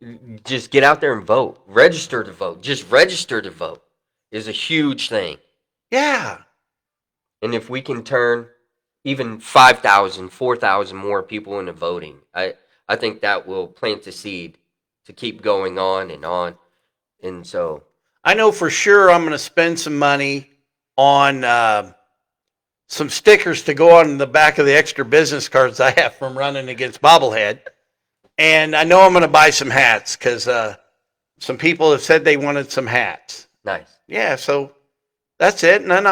just get out there and vote. Register to vote. Just register to vote is a huge thing. Yeah. And if we can turn even 5,000, 4,000 more people into voting, I think that will plant the seed to keep going on and on. And so I know for sure I'm going to spend some money on some stickers to go on the back of the extra business cards I have from running against Bobblehead. And I know I'm going to buy some hats because some people have said they wanted some hats. nice. Yeah, so that's it. And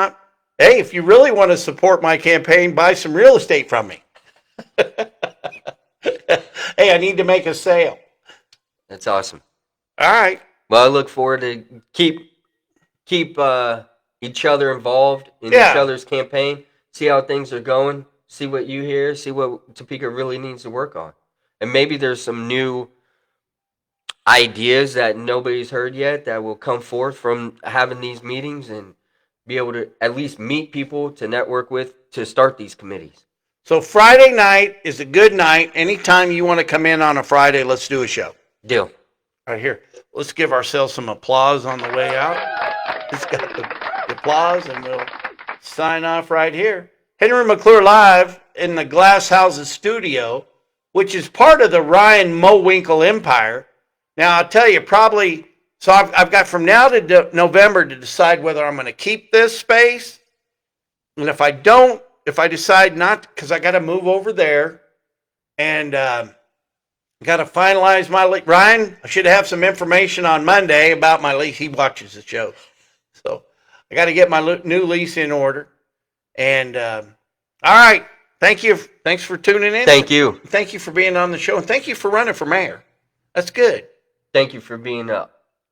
hey, if you really want to support my campaign, buy some real estate from me. Hey, I need to make a sale. That's awesome. All right. Well, I look forward to keep each other involved in Yeah. each other's campaign, see how things are going, see what you hear, see what Topeka really needs to work on. And maybe there's some new ideas that nobody's heard yet that will come forth from having these meetings and be able to at least meet people to network with to start these committees. So Friday night is a good night. Anytime you want to come in on a Friday, let's do a show. Deal. Right here. Let's give ourselves some applause on the way out. Let's get the applause and we'll sign off right here. Henry McClure live in the Glass Houses studio, which is part of the Ryan Mowinkle empire. Now, I'll tell you, probably, so I've got from now to November to decide whether I'm going to keep this space. And if I decide not, because I got to move over there and got to finalize my lease. Ryan, I should have some information on Monday about my lease. He watches the show. So I got to get my new lease in order. And all right. Thank you. Thanks for tuning in. Thank you. Thank you for being on the show. And thank you for running for mayor. That's good. Thank you for being an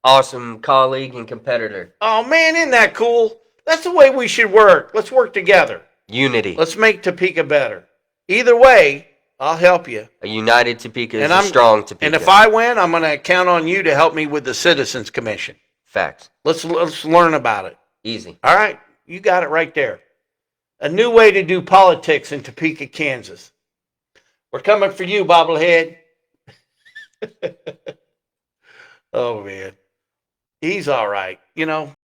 awesome colleague and competitor. Oh, man, isn't that cool? That's the way we should work. Let's work together. Unity. Let's make Topeka better. Either way, I'll help you. A united Topeka is And a strong Topeka. And if I win, I'm going to count on you to help me with the Citizens Commission. Facts. Let's learn about it. Easy. All right. You got it right there. A new way to do politics in Topeka, Kansas. We're coming for you, bobblehead. Oh, man. He's all right. You know,